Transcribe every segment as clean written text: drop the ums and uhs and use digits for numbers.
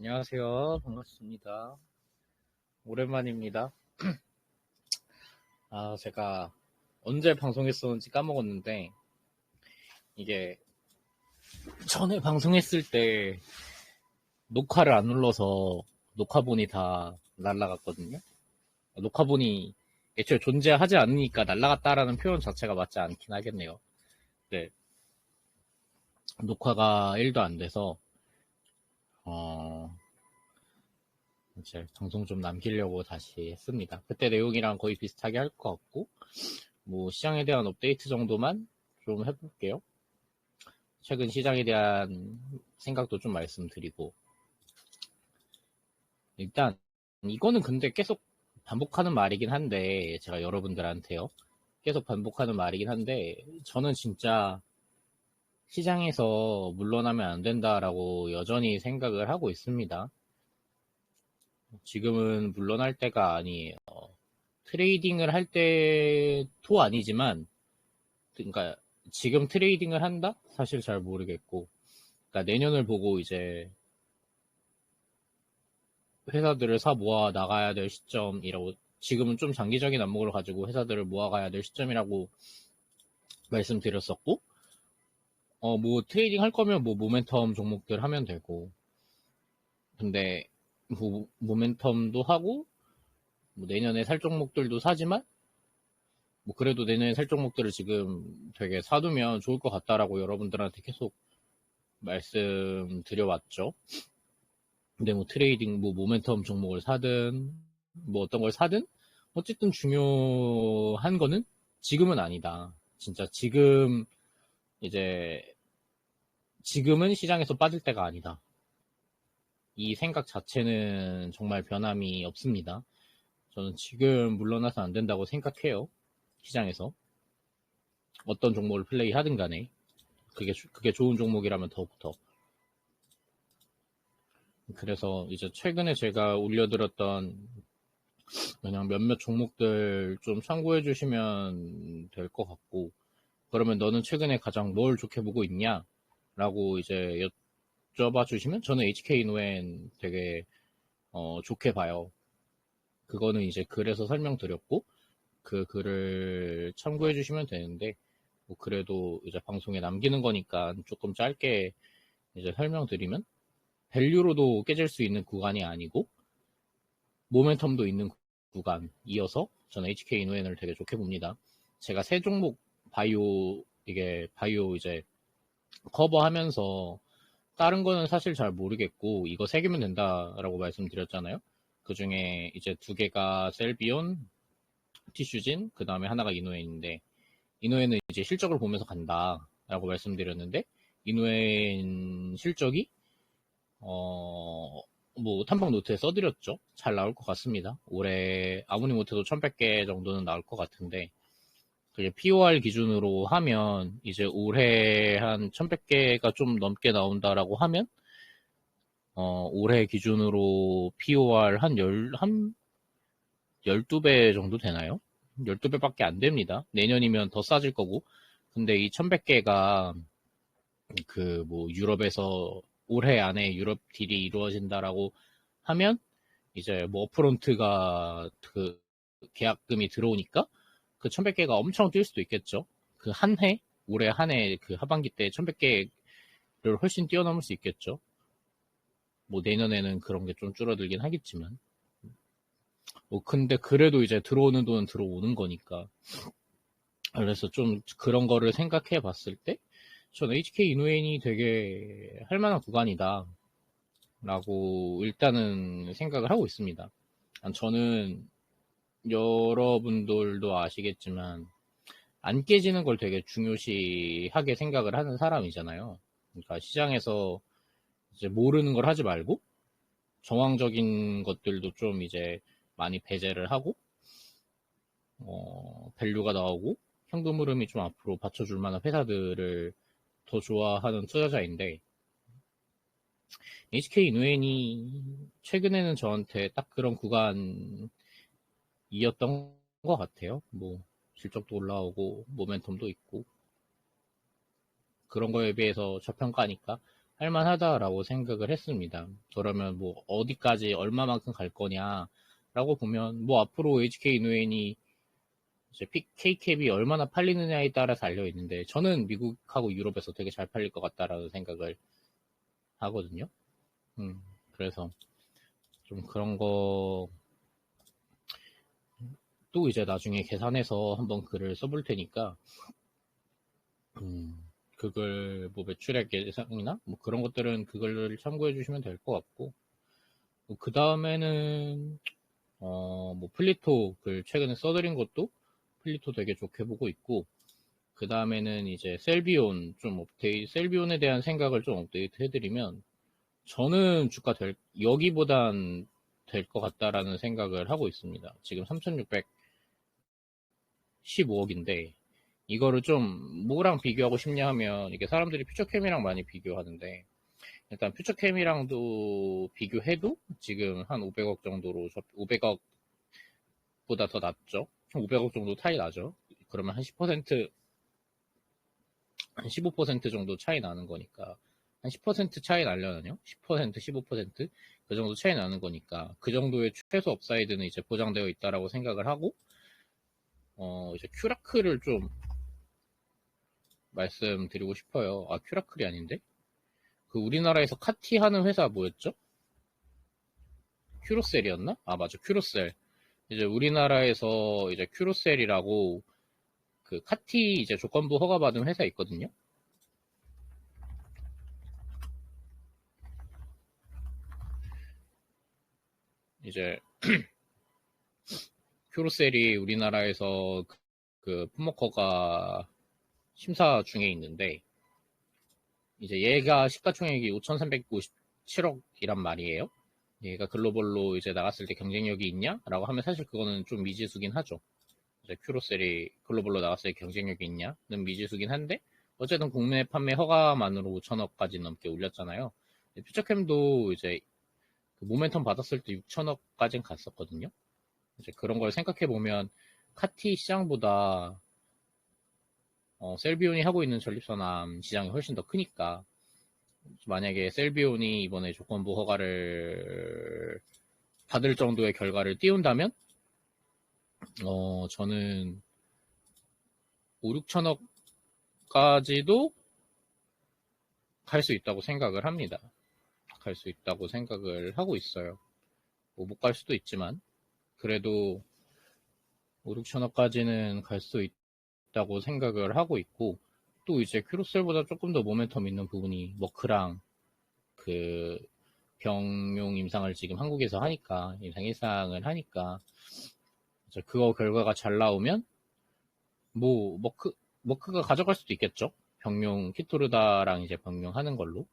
안녕하세요. 반갑습니다. 오랜만입니다. 제가 언제 방송했었는지 까먹었는데, 이게 전에 방송했을 때 녹화를 안 눌러서 녹화본이 다 날라갔거든요. 녹화본이 애초에 존재하지 않으니까 날라갔다라는 표현 자체가 맞지 않긴 하겠네요. 네, 녹화가 1도 안 돼서, 어, 이제 방송 좀 남기려고 다시 했습니다. 그때 내용이랑 거의 비슷하게 할 것 같고, 뭐 시장에 대한 업데이트 정도만 좀 해볼게요. 최근 시장에 대한 생각도 좀 말씀드리고, 일단 이거는 근데 계속 반복하는 말이긴 한데, 제가 여러분들한테요, 계속 반복하는 말이긴 한데, 저는 진짜 시장에서 물러나면 안 된다라고 여전히 생각을 하고 있습니다. 지금은 물러날 때가 아니에요. 트레이딩을 할 때도 아니지만, 그러니까 지금 트레이딩을 한다? 사실 잘 모르겠고, 그러니까 내년을 보고 이제 회사들을 사 모아 나가야 될 시점이라고, 지금은 좀 장기적인 안목을 가지고 회사들을 모아가야 될 시점이라고 말씀드렸었고, 뭐 트레이딩 할 거면 뭐 모멘텀 종목들 하면 되고, 근데 뭐 모멘텀도 하고, 뭐 내년에 살 종목들도 사지만, 뭐 그래도 내년에 살 종목들을 지금 되게 사두면 좋을 것 같다라고 여러분들한테 계속 말씀드려왔죠. 근데 뭐 트레이딩, 뭐 모멘텀 종목을 사든, 뭐 어떤 걸 사든, 어쨌든 중요한 거는 지금은 아니다. 진짜 지금, 이제, 지금은 시장에서 빠질 때가 아니다. 이 생각 자체는 정말 변함이 없습니다. 저는 지금 물러나서 안 된다고 생각해요. 시장에서. 어떤 종목을 플레이 하든 간에. 그게 좋은 종목이라면 더부터. 그래서 이제 최근에 제가 올려드렸던 그냥 몇몇 종목들 좀 참고해 주시면 될 것 같고, 그러면 너는 최근에 가장 뭘 좋게 보고 있냐? 라고 이제 여쭤봐 주시면 저는 HK 노엔 되게 좋게 봐요. 그거는 이제 글에서 설명드렸고, 그 글을 참고해 주시면 되는데, 뭐 그래도 이제 방송에 남기는 거니까 조금 짧게 이제 설명드리면, 밸류로도 깨질 수 있는 구간이 아니고 모멘텀도 있는 구간이어서 저는 HK 노엔을 되게 좋게 봅니다. 제가 세 종목 바이오 이제 커버하면서 다른 거는 사실 잘 모르겠고, 이거 세 개면 된다라고 말씀드렸잖아요. 그 중에 이제 두 개가 셀비온, 티슈진, 그 다음에 하나가 이노엔인데, 이노엔은 이제 실적을 보면서 간다라고 말씀드렸는데, 이노엔 실적이, 뭐, 탐방 노트에 써드렸죠. 잘 나올 것 같습니다. 올해 아무리 못해도 1100개 정도는 나올 것 같은데, 그게 POR 기준으로 하면 이제 올해 한 1100개가 좀 넘게 나온다라고 하면 올해 기준으로 POR 한 12배 정도 되나요? 12배밖에 안 됩니다. 내년이면 더 싸질 거고. 근데 이 1100개가 그 뭐 유럽에서 올해 안에 유럽 딜이 이루어진다라고 하면 이제 뭐 어프론트가 그 계약금이 들어오니까 그 1100개가 엄청 뛸 수도 있겠죠. 그 한 해, 올해 한 해 그 하반기 때 1100개를 훨씬 뛰어넘을 수 있겠죠. 뭐 내년에는 그런 게 좀 줄어들긴 하겠지만. 뭐 근데 그래도 이제 들어오는 돈은 들어오는 거니까. 그래서 좀 그런 거를 생각해 봤을 때 전 HK 이노엔이 되게 할 만한 구간이다 라고 일단은 생각을 하고 있습니다. 저는 여러분들도 아시겠지만 안 깨지는 걸 되게 중요시하게 생각을 하는 사람이잖아요. 그러니까 시장에서 이제 모르는 걸 하지 말고 정황적인 것들도 좀 이제 많이 배제를 하고 밸류가 나오고 현금 흐름이 좀 앞으로 받쳐줄 만한 회사들을 더 좋아하는 투자자인데, HK 노엔이 최근에는 저한테 딱 그런 구간이었던 것 같아요. 뭐 실적도 올라오고 모멘텀도 있고 그런 거에 비해서 저평가니까 할만하다라고 생각을 했습니다. 그러면 뭐 어디까지 얼마만큼 갈 거냐라고 보면 뭐 앞으로 HK 이노엔이 이제 K캡이 얼마나 팔리느냐에 따라서 알려 있는데 저는 미국하고 유럽에서 되게 잘 팔릴 것 같다라는 생각을 하거든요. 그래서 좀 그런 거 또 이제 나중에 계산해서 한번 글을 써볼 테니까 그걸 뭐 매출액 예상이나 뭐 그런 것들은 그걸 참고해 주시면 될 것 같고 그 다음에는 뭐 플리토 글 최근에 써드린 것도 플리토 되게 좋게 보고 있고 그 다음에는 이제 셀비온 좀 셀비온에 대한 생각을 좀 업데이트 해드리면 저는 주가 여기보단 될 것 같다라는 생각을 하고 있습니다. 지금 3,615억인데 이거를 좀 뭐랑 비교하고 싶냐 하면 이게 사람들이 퓨처캠이랑 많이 비교하는데 일단 퓨처캠이랑도 비교해도 지금 한 500억 정도로 500억보다 더 낮죠. 500억 정도 차이 나죠. 그러면 한 10%, 한 15% 정도 차이 나는 거니까 한 10% 차이 나려나요? 10%, 15%? 그 정도 차이 나는 거니까 그 정도의 최소 업사이드는 이제 보장되어 있다라고 생각을 하고 이제 큐라클을 좀 말씀드리고 싶어요. 아, 큐라클이 아닌데? 그 우리나라에서 카티 하는 회사 뭐였죠? 큐로셀이었나? 아, 맞아. 큐로셀. 이제 우리나라에서 이제 큐로셀이라고 그 카티 이제 조건부 허가받은 회사 있거든요. 이제 큐로셀이 우리나라에서 그 품목허가 심사 중에 있는데 이제 얘가 시가총액이 5,357억이란 말이에요. 얘가 글로벌로 이제 나갔을 때 경쟁력이 있냐? 라고 하면 사실 그거는 좀 미지수긴 하죠. 이제 큐로셀이 글로벌로 나갔을 때 경쟁력이 있냐는 미지수긴 한데 어쨌든 국내 판매 허가만으로 5천억까지 넘게 올렸잖아요. 퓨처캠도 이제 그 모멘텀 받았을 때 6천억까지는 갔었거든요. 이제 그런 걸 생각해 보면 카티 시장보다 셀비온이 하고 있는 전립선암 시장이 훨씬 더 크니까 만약에 셀비온이 이번에 조건부 허가를 받을 정도의 결과를 띄운다면 저는 5, 6천억까지도 갈 수 있다고 생각을 합니다. 갈 수 있다고 생각을 하고 있어요. 뭐 못 갈 수도 있지만 그래도 5, 6천억까지는 갈 수 있다고 생각을 하고 있고 또 이제 큐로셀보다 조금 더 모멘텀 있는 부분이 머크랑 그 병용 임상을 지금 한국에서 하니까 임상 1상을 하니까 그거 결과가 잘 나오면 뭐 머크가 가져갈 수도 있겠죠. 병용 키토르다랑 이제 병용하는 걸로.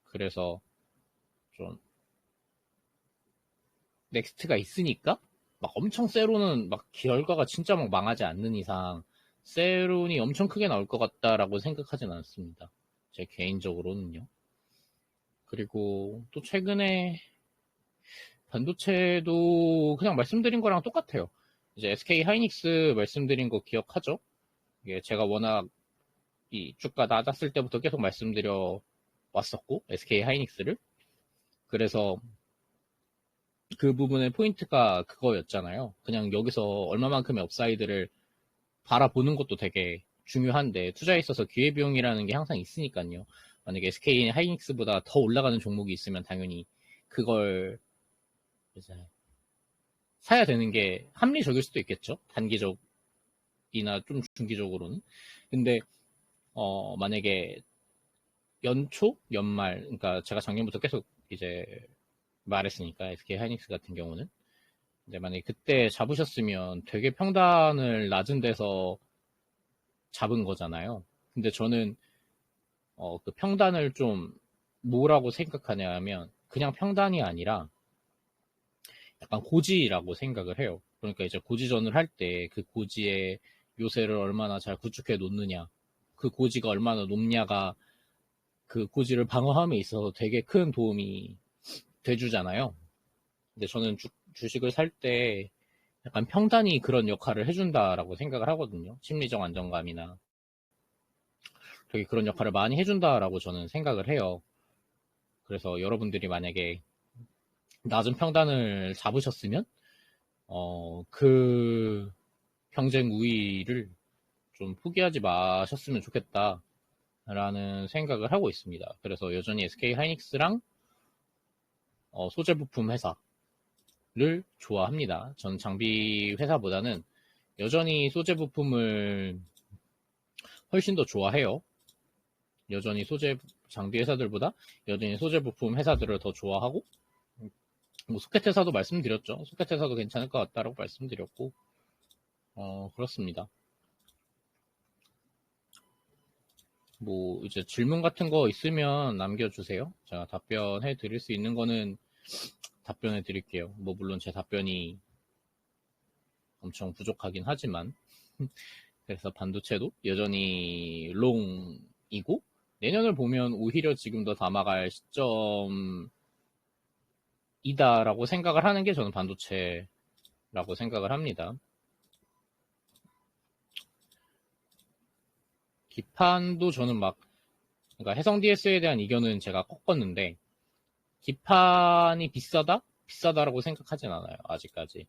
그래서 좀 넥스트가 있으니까 막 엄청 세로는 막 결과가 진짜 막 망하지 않는 이상 세론이 엄청 크게 나올 것 같다라고 생각하진 않습니다. 제 개인적으로는요. 그리고 또 최근에 반도체도 그냥 말씀드린 거랑 똑같아요. 이제 SK 하이닉스 말씀드린 거 기억하죠? 이게 제가 워낙 이 주가 낮았을 때부터 계속 말씀드려 왔었고 SK 하이닉스를 그래서 그 부분의 포인트가 그거였잖아요. 그냥 여기서 얼마만큼의 업사이드를 바라보는 것도 되게 중요한데 투자에 있어서 기회비용이라는 게 항상 있으니까요. 만약에 SK 하이닉스보다 더 올라가는 종목이 있으면 당연히 그걸 이제 사야 되는 게 합리적일 수도 있겠죠. 단기적이나 좀 중기적으로는. 근데 만약에 연초, 연말, 그러니까 제가 작년부터 계속 이제 말했으니까 SK 하이닉스 같은 경우는 근데 만약에 그때 잡으셨으면 되게 평단을 낮은 데서 잡은 거잖아요. 근데 저는 그 평단을 좀 뭐라고 생각하냐 하면 그냥 평단이 아니라 약간 고지라고 생각을 해요. 그러니까 이제 고지전을 할 때 그 고지의 요새를 얼마나 잘 구축해 놓느냐, 그 고지가 얼마나 높냐가 그 고지를 방어함에 있어서 되게 큰 도움이 돼주잖아요. 근데 저는 주식을 살 때 약간 평단이 그런 역할을 해준다라고 생각을 하거든요. 심리적 안정감이나. 되게 그런 역할을 많이 해준다라고 저는 생각을 해요. 그래서 여러분들이 만약에 낮은 평단을 잡으셨으면 그 경쟁 우위를 좀 포기하지 마셨으면 좋겠다라는 생각을 하고 있습니다. 그래서 여전히 SK 하이닉스랑 소재 부품 회사를 좋아합니다. 전 장비 회사보다는 여전히 소재 부품을 훨씬 더 좋아해요. 여전히 장비 회사들보다 여전히 소재 부품 회사들을 더 좋아하고, 뭐 소켓 회사도 말씀드렸죠. 소켓 회사도 괜찮을 것 같다라고 말씀드렸고, 그렇습니다. 뭐 이제 질문 같은 거 있으면 남겨주세요. 제가 답변해 드릴 수 있는 거는 답변해 드릴게요. 뭐 물론 제 답변이 엄청 부족하긴 하지만 그래서 반도체도 여전히 롱이고, 내년을 보면 오히려 지금 더 담아갈 시점이다라고 생각을 하는 게 저는 반도체라고 생각을 합니다. 기판도 저는 그러니까 해성 DS에 대한 이견은 제가 꺾었는데, 기판이 비싸다라고 생각하진 않아요. 아직까지.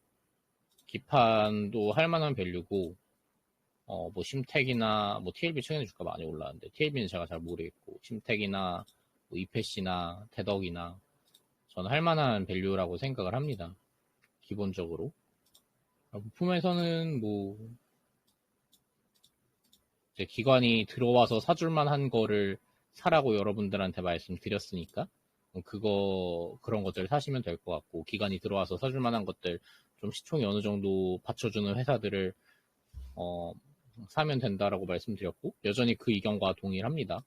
기판도 할 만한 밸류고, 뭐 심텍이나 뭐 TLB 최근에 주가 많이 올랐는데 TLB는 제가 잘 모르겠고, 심텍이나 뭐 이패시나 대덕이나 저는 할 만한 밸류라고 생각을 합니다. 기본적으로. 부품에서는 뭐 이제 기관이 들어와서 사줄 만한 거를 사라고 여러분들한테 말씀드렸으니까 그런 것들 사시면 될 것 같고, 기관이 들어와서 사줄 만한 것들, 좀 시총이 어느 정도 받쳐주는 회사들을 사면 된다라고 말씀드렸고, 여전히 그 의견과 동일합니다.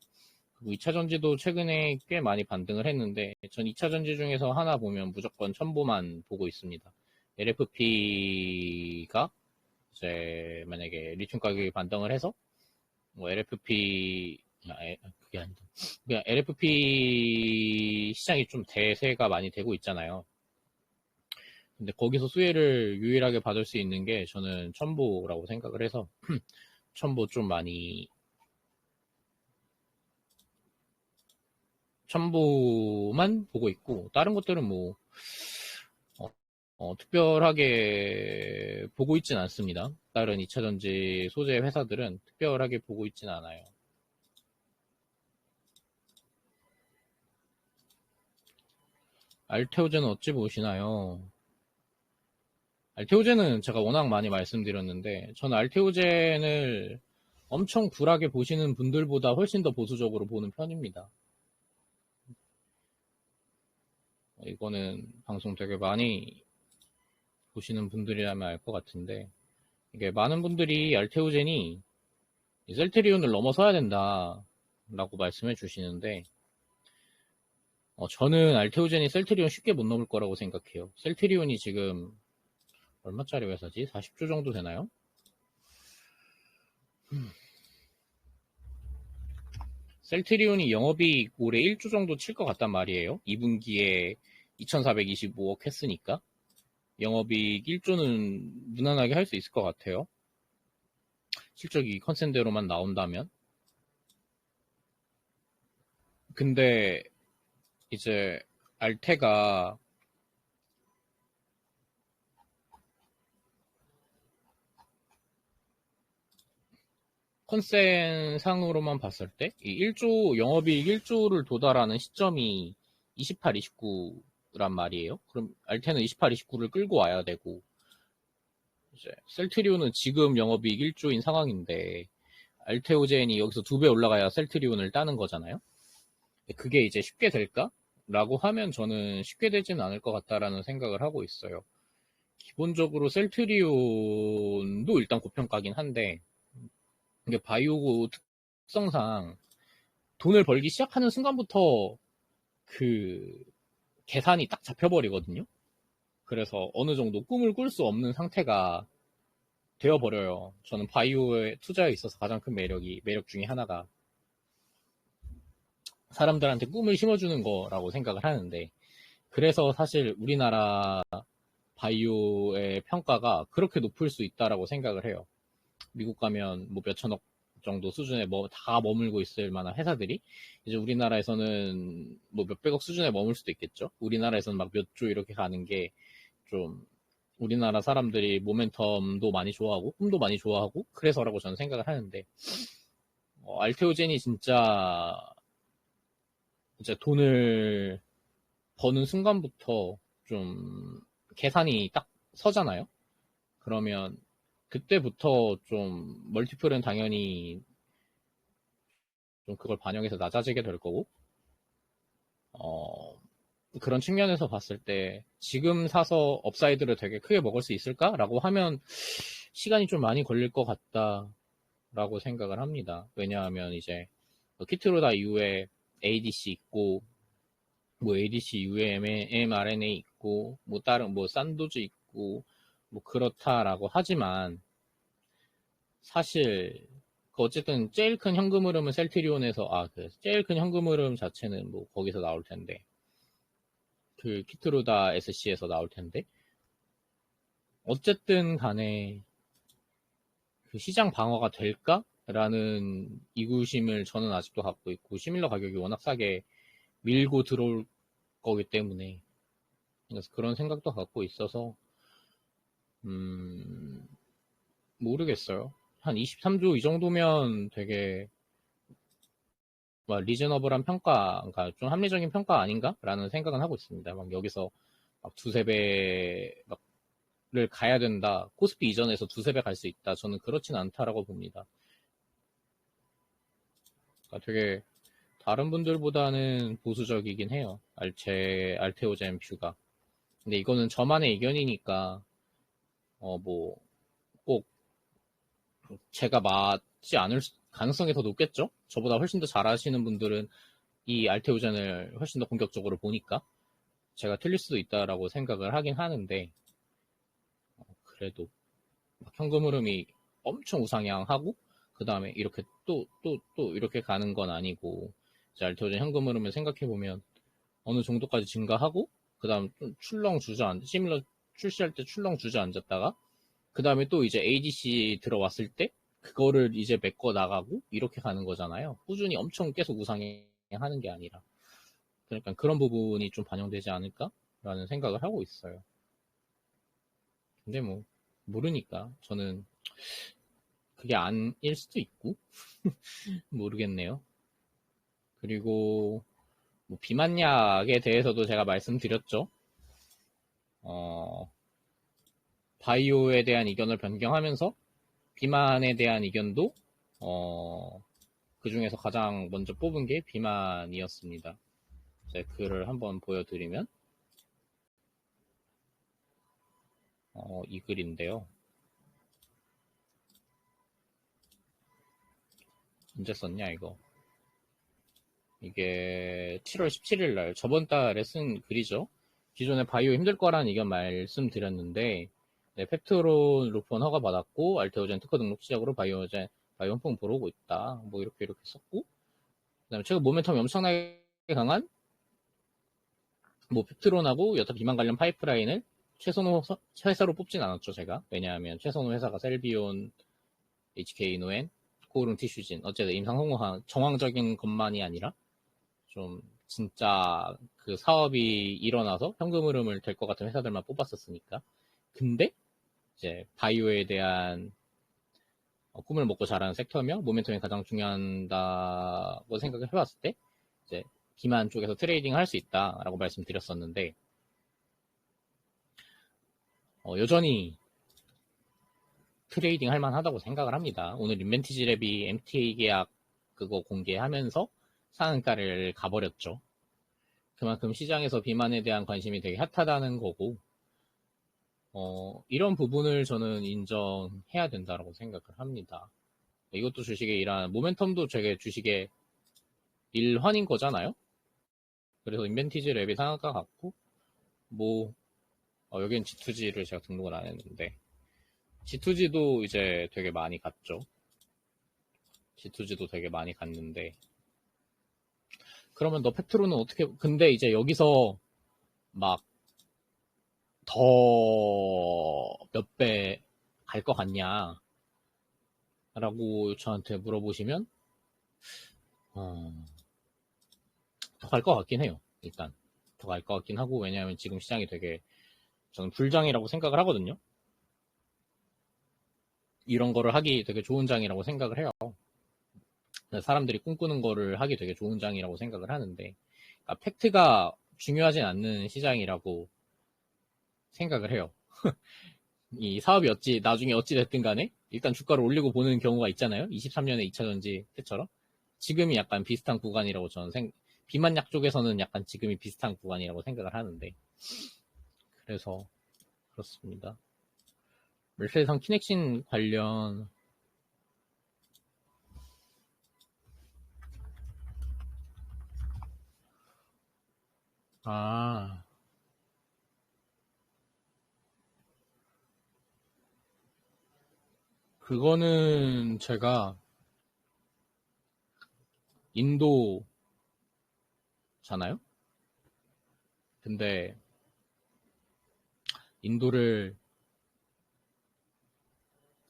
그리고 2차전지도 최근에 꽤 많이 반등을 했는데, 전 2차전지 중에서 하나 보면 무조건 첨보만 보고 있습니다. LFP가 이제 만약에 리튬 가격이 반등을 해서 뭐 그게 아니다. 그냥 LFP 시장이 좀 대세가 많이 되고 있잖아요. 근데 거기서 수혜를 유일하게 받을 수 있는 게 저는 첨보라고 생각을 해서 첨보 좀 많이 첨보만 보고 있고, 다른 것들은 뭐 특별하게 보고 있진 않습니다. 다른 2차전지 소재 회사들은 특별하게 보고 있진 않아요. 알테오제는 어찌 보시나요? 알테오제는 제가 워낙 많이 말씀드렸는데, 저는 알테오젠을 엄청 굴하게 보시는 분들보다 훨씬 더 보수적으로 보는 편입니다. 이거는 방송 되게 많이 보시는 분들이라면 알 것 같은데, 이게 많은 분들이 알테오젠이 셀트리온을 넘어서야 된다라고 말씀해 주시는데, 저는 알테오젠이 셀트리온 쉽게 못 넘을 거라고 생각해요. 셀트리온이 지금 얼마짜리 회사지? 40조 정도 되나요? 셀트리온이 영업이익 올해 1조 정도 칠 것 같단 말이에요. 2분기에 2,425억 했으니까 영업이익 1조는 무난하게 할 수 있을 것 같아요. 실적이 컨센대로만 나온다면. 근데 이제 알테가 컨센상으로만 봤을 때 이 1조 영업이익 1조를 도달하는 시점이 28, 29란 말이에요. 그럼 알테는 28, 29를 끌고 와야 되고, 이제 셀트리온은 지금 영업이익 1조인 상황인데 알테오젠이 여기서 2배 올라가야 셀트리온을 따는 거잖아요. 그게 이제 쉽게 될까? 라고 하면 저는 쉽게 되지는 않을 것 같다라는 생각을 하고 있어요. 기본적으로 셀트리온도 일단 고평가긴 한데, 이게 바이오 특성상 돈을 벌기 시작하는 순간부터 그 계산이 딱 잡혀버리거든요. 그래서 어느 정도 꿈을 꿀 수 없는 상태가 되어버려요. 저는 바이오에 투자에 있어서 가장 큰 매력 중에 하나가 사람들한테 꿈을 심어주는 거라고 생각을 하는데, 그래서 사실 우리나라 바이오의 평가가 그렇게 높을 수 있다라고 생각을 해요. 미국 가면 뭐 몇천억 정도 수준에 다 머물고 있을 만한 회사들이 이제 우리나라에서는 뭐 몇백억 수준에 머물 수도 있겠죠. 우리나라에서는 막 몇 조 이렇게 가는 게 좀 우리나라 사람들이 모멘텀도 많이 좋아하고 꿈도 많이 좋아하고 그래서라고 저는 생각을 하는데 알테오젠이 진짜 이제 돈을 버는 순간부터 좀 계산이 딱 서잖아요. 그러면 그때부터 좀 멀티플은 당연히 좀 그걸 반영해서 낮아지게 될 거고 그런 측면에서 봤을 때 지금 사서 업사이드를 되게 크게 먹을 수 있을까라고 하면 시간이 좀 많이 걸릴 것 같다라고 생각을 합니다. 왜냐하면 이제 키트로다 이후에 ADC 있고 뭐 ADC 이후에 mRNA 있고 뭐 다른 뭐 산도즈 있고 뭐 그렇다라고 하지만 사실 어쨌든 제일 큰 현금 흐름은 셀트리온에서 제일 큰 현금 흐름 자체는 뭐 거기서 나올 텐데 그 키트로다 SC에서 나올 텐데 어쨌든 간에 그 시장 방어가 될까라는 의구심을 저는 아직도 갖고 있고 시밀러 가격이 워낙 싸게 밀고 들어올 거기 때문에 그래서 그런 생각도 갖고 있어서 모르겠어요. 한 23조 이 정도면 되게 리즈너블한 평가, 그러니까 좀 합리적인 평가 아닌가라는 생각은 하고 있습니다. 막 여기서 막 두세 배를 가야 된다. 코스피 이전에서 두세 배 갈 수 있다. 저는 그렇진 않다라고 봅니다. 그러니까 되게 다른 분들보다는 보수적이긴 해요. 알테오젠 뷰가. 근데 이거는 저만의 의견이니까 뭐 꼭 제가 맞지 않을 가능성이 더 높겠죠? 저보다 훨씬 더 잘하시는 분들은 이 알테오젠을 훨씬 더 본격적으로 보니까 제가 틀릴 수도 있다라고 생각을 하긴 하는데 그래도 현금 흐름이 엄청 우상향하고 그 다음에 이렇게 또 이렇게 가는 건 아니고 이제 알테오젠 현금 흐름을 생각해보면 어느 정도까지 증가하고 그 다음 좀 출렁 주저앉 시밀러 출시할 때 출렁 주저앉았다가 그 다음에 또 이제 ADC 들어왔을 때 그거를 이제 메꿔 나가고 이렇게 가는 거잖아요. 꾸준히 엄청 계속 우상향하는 게 아니라 그러니까 그런 부분이 좀 반영되지 않을까라는 생각을 하고 있어요. 근데 뭐 모르니까 저는 그게 아닐 수도 있고 모르겠네요. 그리고 뭐 비만약에 대해서도 제가 말씀드렸죠. 바이오에 대한 의견을 변경하면서 비만에 대한 의견도 그 중에서 가장 먼저 뽑은 게 비만이었습니다. 제 글을 한번 보여드리면 이 글인데요. 언제 썼냐 이거. 이게 7월 17일 날 저번 달에 쓴 글이죠. 기존에 바이오 힘들 거라는 의견 말씀드렸는데 네, 팩트론 루폰 허가 받았고 알테오젠 특허 등록 시작으로 바이오 환풍 보러오고 있다. 뭐 이렇게 썼고 그다음에 최근 모멘텀이 엄청나게 강한 뭐 팩트론하고 여타 비만 관련 파이프라인을 최선호 회사로 뽑진 않았죠 제가. 왜냐하면 최선호 회사가 셀비온, HK노엔, 코오름 티슈진 어쨌든 임상 성공한 정황적인 것만이 아니라 좀 진짜 그 사업이 일어나서 현금 흐름을 될 것 같은 회사들만 뽑았었으니까. 근데 이제 바이오에 대한 꿈을 먹고 자라는 섹터며 모멘텀이 가장 중요하다고 생각을 해봤을 때 이제 비만 쪽에서 트레이딩을 할 수 있다라고 말씀드렸었는데 여전히 트레이딩 할 만하다고 생각을 합니다. 오늘 인벤티지 랩이 MTA 계약 그거 공개하면서 상한가를 가버렸죠. 그만큼 시장에서 비만에 대한 관심이 되게 핫하다는 거고 이런 부분을 저는 인정해야 된다고 생각을 합니다. 이것도 주식의 일환, 모멘텀도 되게 주식의 일환인 거잖아요. 그래서 인벤티지 랩이 상한가 같고 뭐 여긴 G2G를 제가 등록을 안 했는데 G2G도 이제 되게 많이 갔죠. G2G도 되게 많이 갔는데 그러면 너 팩트로는 어떻게 근데 이제 여기서 막 더 몇 배 갈 것 같냐 라고 저한테 물어보시면 더 갈 것 같긴 해요. 일단 더 갈 것 같긴 하고, 왜냐하면 지금 시장이 되게 저는 불장이라고 생각을 하거든요. 이런 거를 하기 되게 좋은 장이라고 생각을 해요. 사람들이 꿈꾸는 거를 하기 되게 좋은 장이라고 생각을 하는데, 그러니까 팩트가 중요하진 않는 시장이라고 생각을 해요. 이 사업이 나중에 어찌 됐든 간에 일단 주가를 올리고 보는 경우가 있잖아요. 23년에 2차전지 때처럼. 지금이 약간 비슷한 구간이라고 비만약 쪽에서는 약간 지금이 비슷한 구간이라고 생각을 하는데, 그래서 그렇습니다. 멜세이상 키넥신 관련, 아, 그거는 제가 인도잖아요? 근데 인도를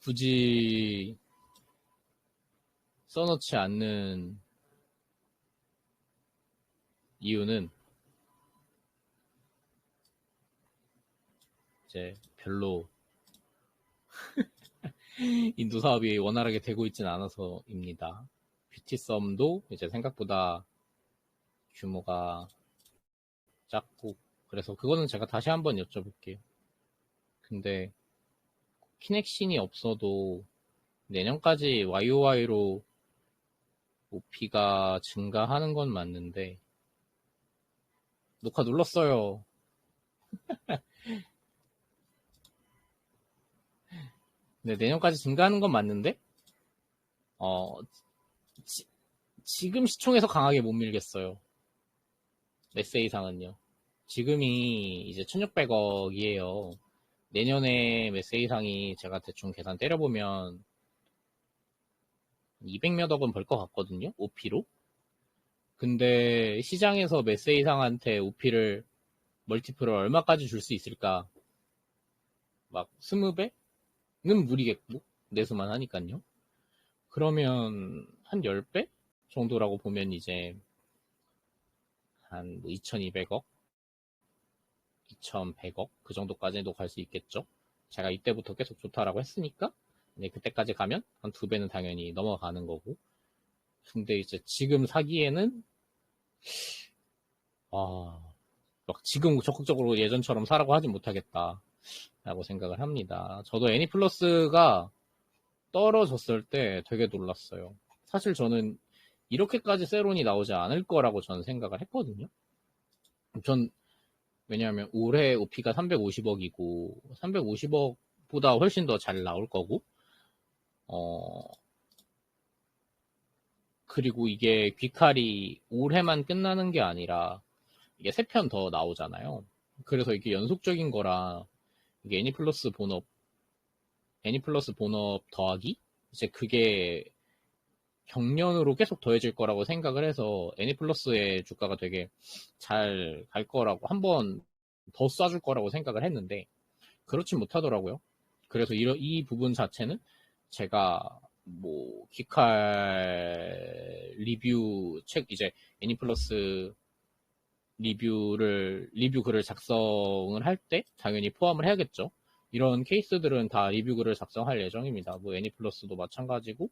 굳이 써놓지 않는 이유는 이제 별로 인도 사업이 원활하게 되고 있지는 않아서입니다. 뷰티썸도 이제 생각보다 규모가 작고, 그래서 그거는 제가 다시 한번 여쭤볼게요. 근데 키넥신이 없어도 내년까지 YOY로 OP가 증가하는 건 맞는데, 녹화 눌렀어요. 네, 내년까지 증가하는 건 맞는데, 어, 지금 시총에서 강하게 못 밀겠어요. 메세 이상은요. 지금이 이제 1600억이에요. 내년에 메세 이상이 제가 대충 계산 때려보면 200몇 억은 벌 것 같거든요. OP로. 근데 시장에서 메세 이상한테 OP를 멀티플을 얼마까지 줄 수 있을까? 막 20배는 무리겠고, 내수만 하니까요. 그러면 한 10배 정도라고 보면 이제 한 2200억, 2100억 그 정도까지도 갈 수 있겠죠. 제가 이때부터 계속 좋다라고 했으니까 이제 그때까지 가면 한 2배는 당연히 넘어가는 거고. 근데 이제 지금 사기에는 막 지금 적극적으로 예전처럼 사라고 하진 못하겠다라고 생각을 합니다. 저도 애니플러스가 떨어졌을 때 되게 놀랐어요. 사실 저는 이렇게까지 세론이 나오지 않을 거라고 저는 생각을 했거든요. 전 왜냐하면 올해 OP가 350억이고 350억보다 훨씬 더 잘 나올 거고, 어 그리고 이게 귀칼이 올해만 끝나는 게 아니라 이게 3편 더 나오잖아요. 그래서 이게 연속적인 거라, 이게 애니플러스 본업 더하기 이제 그게 경련으로 계속 더해질 거라고 생각을 해서 애니플러스의 주가가 되게 잘 갈 거라고, 한 번 더 쏴줄 거라고 생각을 했는데 그렇진 못하더라고요. 그래서 이 부분 자체는 제가 뭐 기칼 리뷰 책, 이제 애니플러스 리뷰 글을 작성을 할 때 당연히 포함을 해야겠죠. 이런 케이스들은 다 리뷰 글을 작성할 예정입니다. 뭐 애니플러스도 마찬가지고,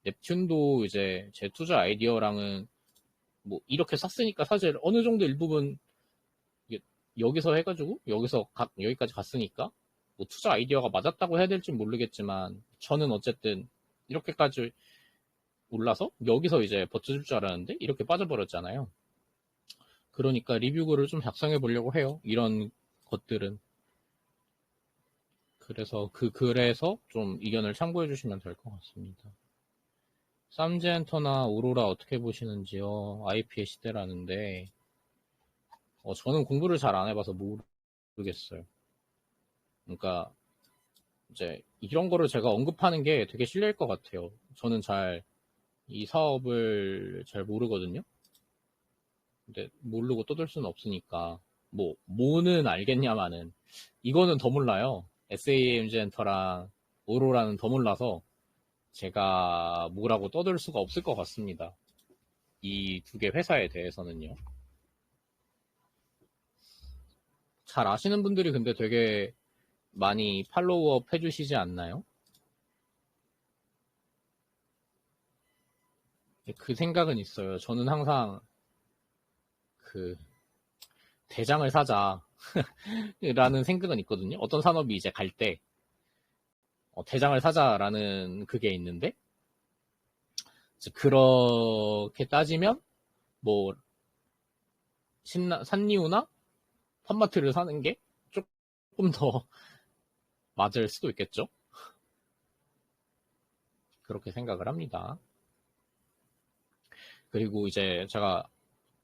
넵튠도 이제 제 투자 아이디어랑은 뭐 이렇게 샀으니까 사실 어느 정도 일부분 여기서 해가지고 여기까지 갔으니까 뭐 투자 아이디어가 맞았다고 해야 될지 모르겠지만, 저는 어쨌든 이렇게까지 올라서 여기서 이제 버텨줄 줄 알았는데 이렇게 빠져버렸잖아요. 그러니까 리뷰글을 좀 작성해 보려고 해요. 이런 것들은. 그래서 그 글에서 좀 의견을 참고해 주시면 될 것 같습니다. 쌈젠터나 오로라 어떻게 보시는지요? IP의 시대라는데, 저는 공부를 잘 안 해봐서 모르겠어요. 그러니까 이제 이런 거를 제가 언급하는 게 되게 실례일 것 같아요. 저는 이 사업을 잘 모르거든요. 근데 모르고 떠들 수는 없으니까, 뭐는 알겠냐마는, 이거는 더 몰라요. SAMG 엔터랑 오로라는 더 몰라서 제가 뭐라고 떠들 수가 없을 것 같습니다. 이 두 개 회사에 대해서는요. 잘 아시는 분들이 근데 되게 많이 팔로우업 해주시지 않나요? 그 생각은 있어요. 저는 항상 그 대장을 사자라는 생각은 있거든요. 어떤 산업이 이제 갈 때 대장을 사자라는 그게 있는데 그렇게 따지면 뭐 산리오나 팜마트를 사는 게 조금 더 맞을 수도 있겠죠. 그렇게 생각을 합니다. 그리고 이제 제가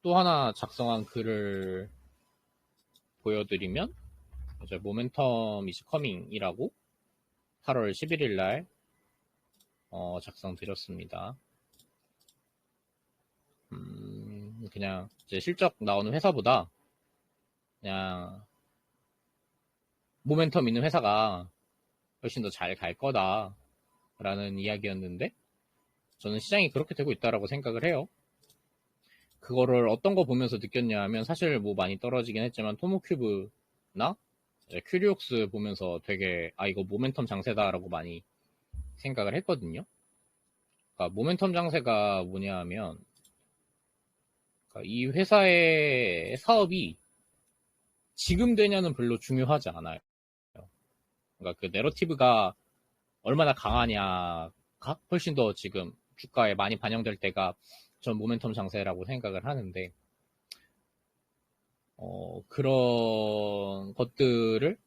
또 하나 작성한 글을 보여드리면 이제 모멘텀 이즈 커밍이라고 8월 11일 날 작성 드렸습니다. 그냥 이제 실적 나오는 회사보다 그냥 모멘텀 있는 회사가 훨씬 더 잘 갈 거다 라는 이야기였는데 저는 시장이 그렇게 되고 있다라고 생각을 해요. 그거를 어떤 거 보면서 느꼈냐 하면 사실 뭐 많이 떨어지긴 했지만 토모큐브나 큐리옥스 보면서 되게 이거 모멘텀 장세다라고 많이 생각을 했거든요. 그러니까 모멘텀 장세가 뭐냐 하면 그러니까 이 회사의 사업이 지금 되냐는 별로 중요하지 않아요. 그러니까 그 내러티브가 얼마나 강하냐가 훨씬 더 지금 주가에 많이 반영될 때가 전 모멘텀 장세라고 생각을 하는데 그런 것들을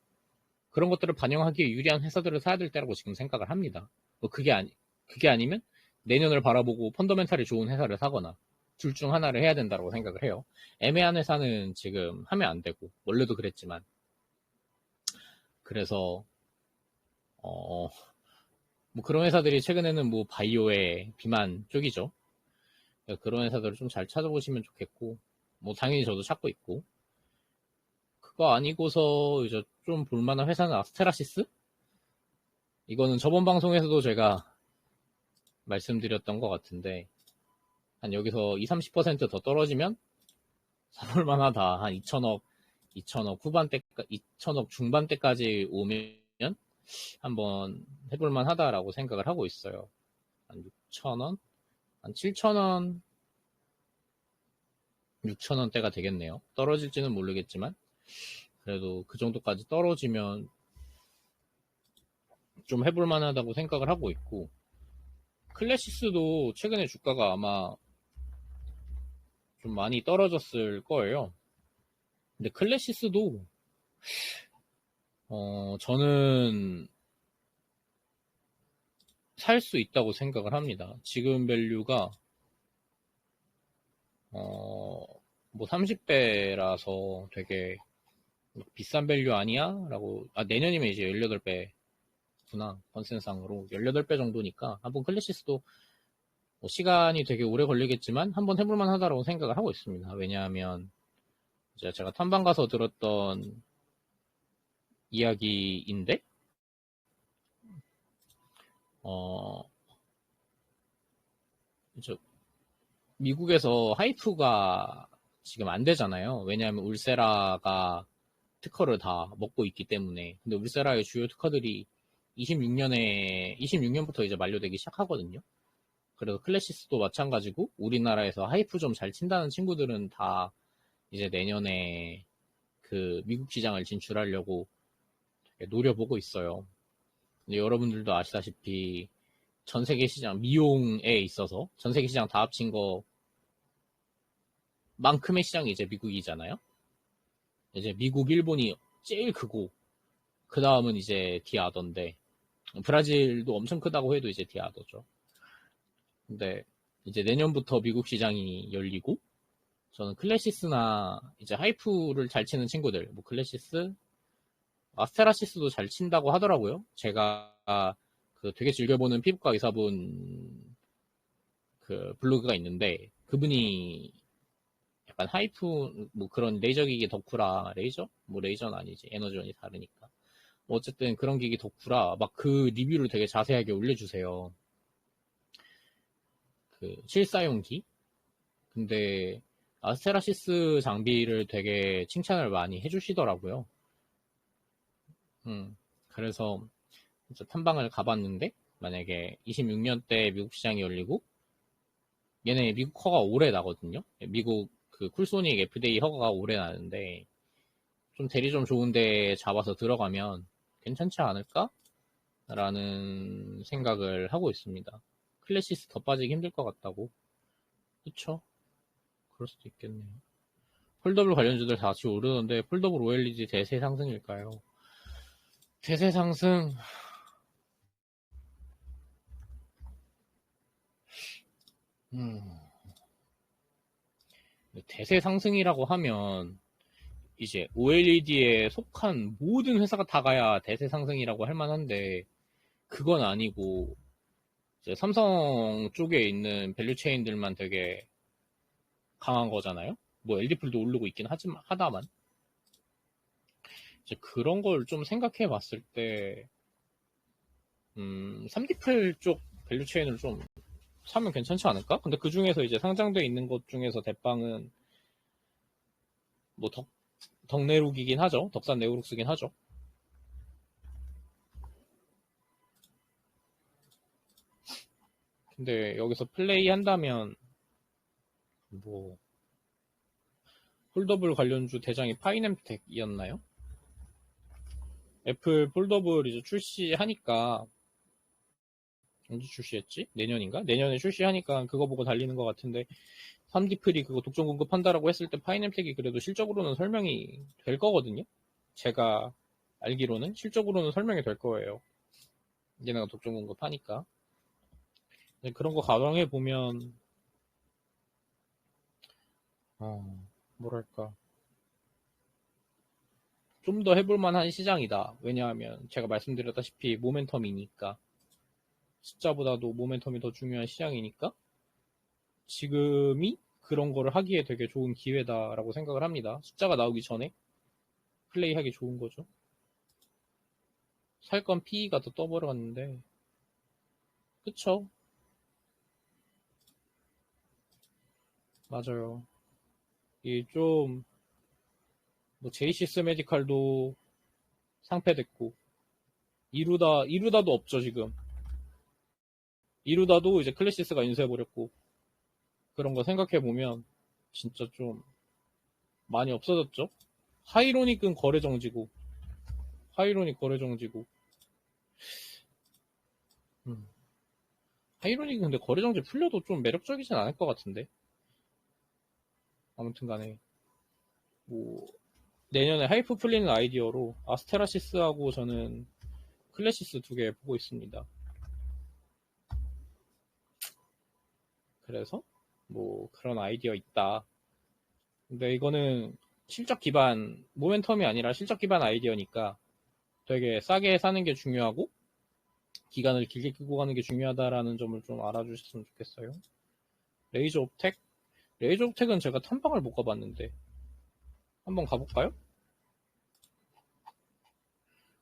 반영하기에 유리한 회사들을 사야 될 때라고 지금 생각을 합니다. 뭐 그게 아니면 내년을 바라보고 펀더멘탈이 좋은 회사를 사거나 둘 중 하나를 해야 된다고 생각을 해요. 애매한 회사는 지금 하면 안 되고 원래도 그랬지만 그래서 뭐 그런 회사들이 최근에는 뭐 바이오의 비만 쪽이죠. 그런 회사들을 좀 잘 찾아보시면 좋겠고 뭐 당연히 저도 찾고 있고 그거 아니고서 이제 좀 볼만한 회사는 아스테라시스? 이거는 저번 방송에서도 제가 말씀드렸던 것 같은데 한 여기서 20, 30%더 떨어지면 사볼만 하다. 한 2천억 후반대, 2천억 중반대까지 오면 한번 해볼만 하다라고 생각을 하고 있어요. 한 6천원? 한 7천원, 6천원대가 되겠네요. 떨어질지는 모르겠지만 그래도 그 정도까지 떨어지면 좀 해볼만 하다고 생각을 하고 있고 클래시스도 최근에 주가가 아마 좀 많이 떨어졌을 거예요. 근데 클래시스도 저는 살 수 있다고 생각을 합니다. 지금 밸류가 뭐 30배라서 되게 비싼 밸류 아니야? 라고 내년이면 이제 18배구나 컨센상으로 18배 정도니까 한번 클래시스도 뭐 시간이 되게 오래 걸리겠지만 한번 해볼만 하다라고 생각을 하고 있습니다. 왜냐하면 이제 제가 탐방 가서 들었던 이야기인데 미국에서 하이프가 지금 안 되잖아요. 왜냐하면 울세라가 특허를 다 먹고 있기 때문에. 근데 울세라의 주요 특허들이 26년부터 이제 만료되기 시작하거든요. 그래서 클래시스도 마찬가지고 우리나라에서 하이프 좀 잘 친다는 친구들은 다 이제 내년에 그 미국 시장을 진출하려고 노려보고 있어요. 근데 여러분들도 아시다시피 전 세계 시장 미용에 있어서 전 세계 시장 다 합친 거만큼의 시장이 이제 미국이잖아요. 이제 미국, 일본이 제일 크고 그 다음은 이제 디아더인데 브라질도 엄청 크다고 해도 이제 디아더죠. 근데 이제 내년부터 미국 시장이 열리고 저는 클래시스나 이제 하이프를 잘 치는 친구들, 뭐 클래시스, 아스테라시스도 잘 친다고 하더라고요. 제가 그 되게 즐겨보는 피부과 의사분 그 블로그가 있는데 그분이 약간 하이프 뭐 그런 레이저 기기 덕후라 레이저? 뭐 레이저는 아니지 에너지원이 다르니까 뭐 어쨌든 그런 기기 덕후라 막 그 리뷰를 되게 자세하게 올려주세요. 그 실사용기. 근데 아스테라시스 장비를 되게 칭찬을 많이 해주시더라고요. 그래서 진짜 탐방을 가봤는데, 만약에 26년 때 미국 시장이 열리고, 얘네 미국 허가 오래 나거든요. 미국 그 쿨소닉 FDA 허가가 오래 나는데, 좀 대리 좀 좋은데 잡아서 들어가면 괜찮지 않을까? 라는 생각을 하고 있습니다. 클래시스 더 빠지기 힘들 것 같다고. 그쵸? 그럴 수도 있겠네요. 폴더블 관련주들 다 같이 오르는데 폴더블 OLED 대세 상승일까요? 대세 상승. 대세 상승이라고 하면 이제 OLED에 속한 모든 회사가 다 가야 대세 상승이라고 할 만한데, 그건 아니고 이제 삼성 쪽에 있는 밸류 체인들만 되게 강한 거잖아요. 뭐 LD풀도 오르고 있긴 하다만, 이제 그런 걸 좀 생각해 봤을 때 3D풀 쪽 밸류 체인을 좀 사면 괜찮지 않을까? 근데 그 중에서 이제 상장돼 있는 것 중에서 대빵은 뭐 덕내룩이긴 하죠. 덕산 네오룩스긴 하죠. 근데 여기서 플레이 한다면 뭐 폴더블 관련주 대장이 파이넴텍이었나요? 애플 폴더블 이제 출시하니까, 언제 출시했지? 내년인가? 내년에 출시하니까 그거 보고 달리는 것 같은데, 3D 풀이 그거 독점 공급한다라고 했을 때 파이넴텍이 그래도 실적으로는 설명이 될 거거든요. 제가 알기로는 실적으로는 설명이 될 거예요. 얘네가 독점 공급하니까. 그런 거 가정해 보면 뭐랄까, 좀 더 해볼 만한 시장이다. 왜냐하면 제가 말씀드렸다시피 모멘텀이니까, 숫자보다도 모멘텀이 더 중요한 시장이니까 지금이 그런 거를 하기에 되게 좋은 기회다라고 생각을 합니다. 숫자가 나오기 전에 플레이하기 좋은 거죠. 살 건 PE가 더 떠버렸는데, 그쵸? 맞아요. 이 좀, 뭐 제이시스 메디칼도 상폐됐고, 이루다도 없죠, 지금. 이루다도 이제 클래시스가 인수해버렸고, 그런 거 생각해보면 진짜 좀 많이 없어졌죠? 하이로닉은 거래 정지고, 하이로닉 거래 정지고, 하이로닉은 근데 거래 정지 풀려도 좀 매력적이진 않을 것 같은데. 아무튼 간에, 뭐, 내년에 하이프 풀리는 아이디어로 아스테라시스하고 저는 클래시스 2개 보고 있습니다. 그래서 뭐 그런 아이디어 있다. 근데 이거는 실적 기반, 모멘텀이 아니라 실적 기반 아이디어니까 되게 싸게 사는 게 중요하고 기간을 길게 끌고 가는 게 중요하다라는 점을 좀 알아주셨으면 좋겠어요. 레이저 옵텍? 레이저 옵텍은 제가 탐방을 못 가봤는데 한번 가볼까요?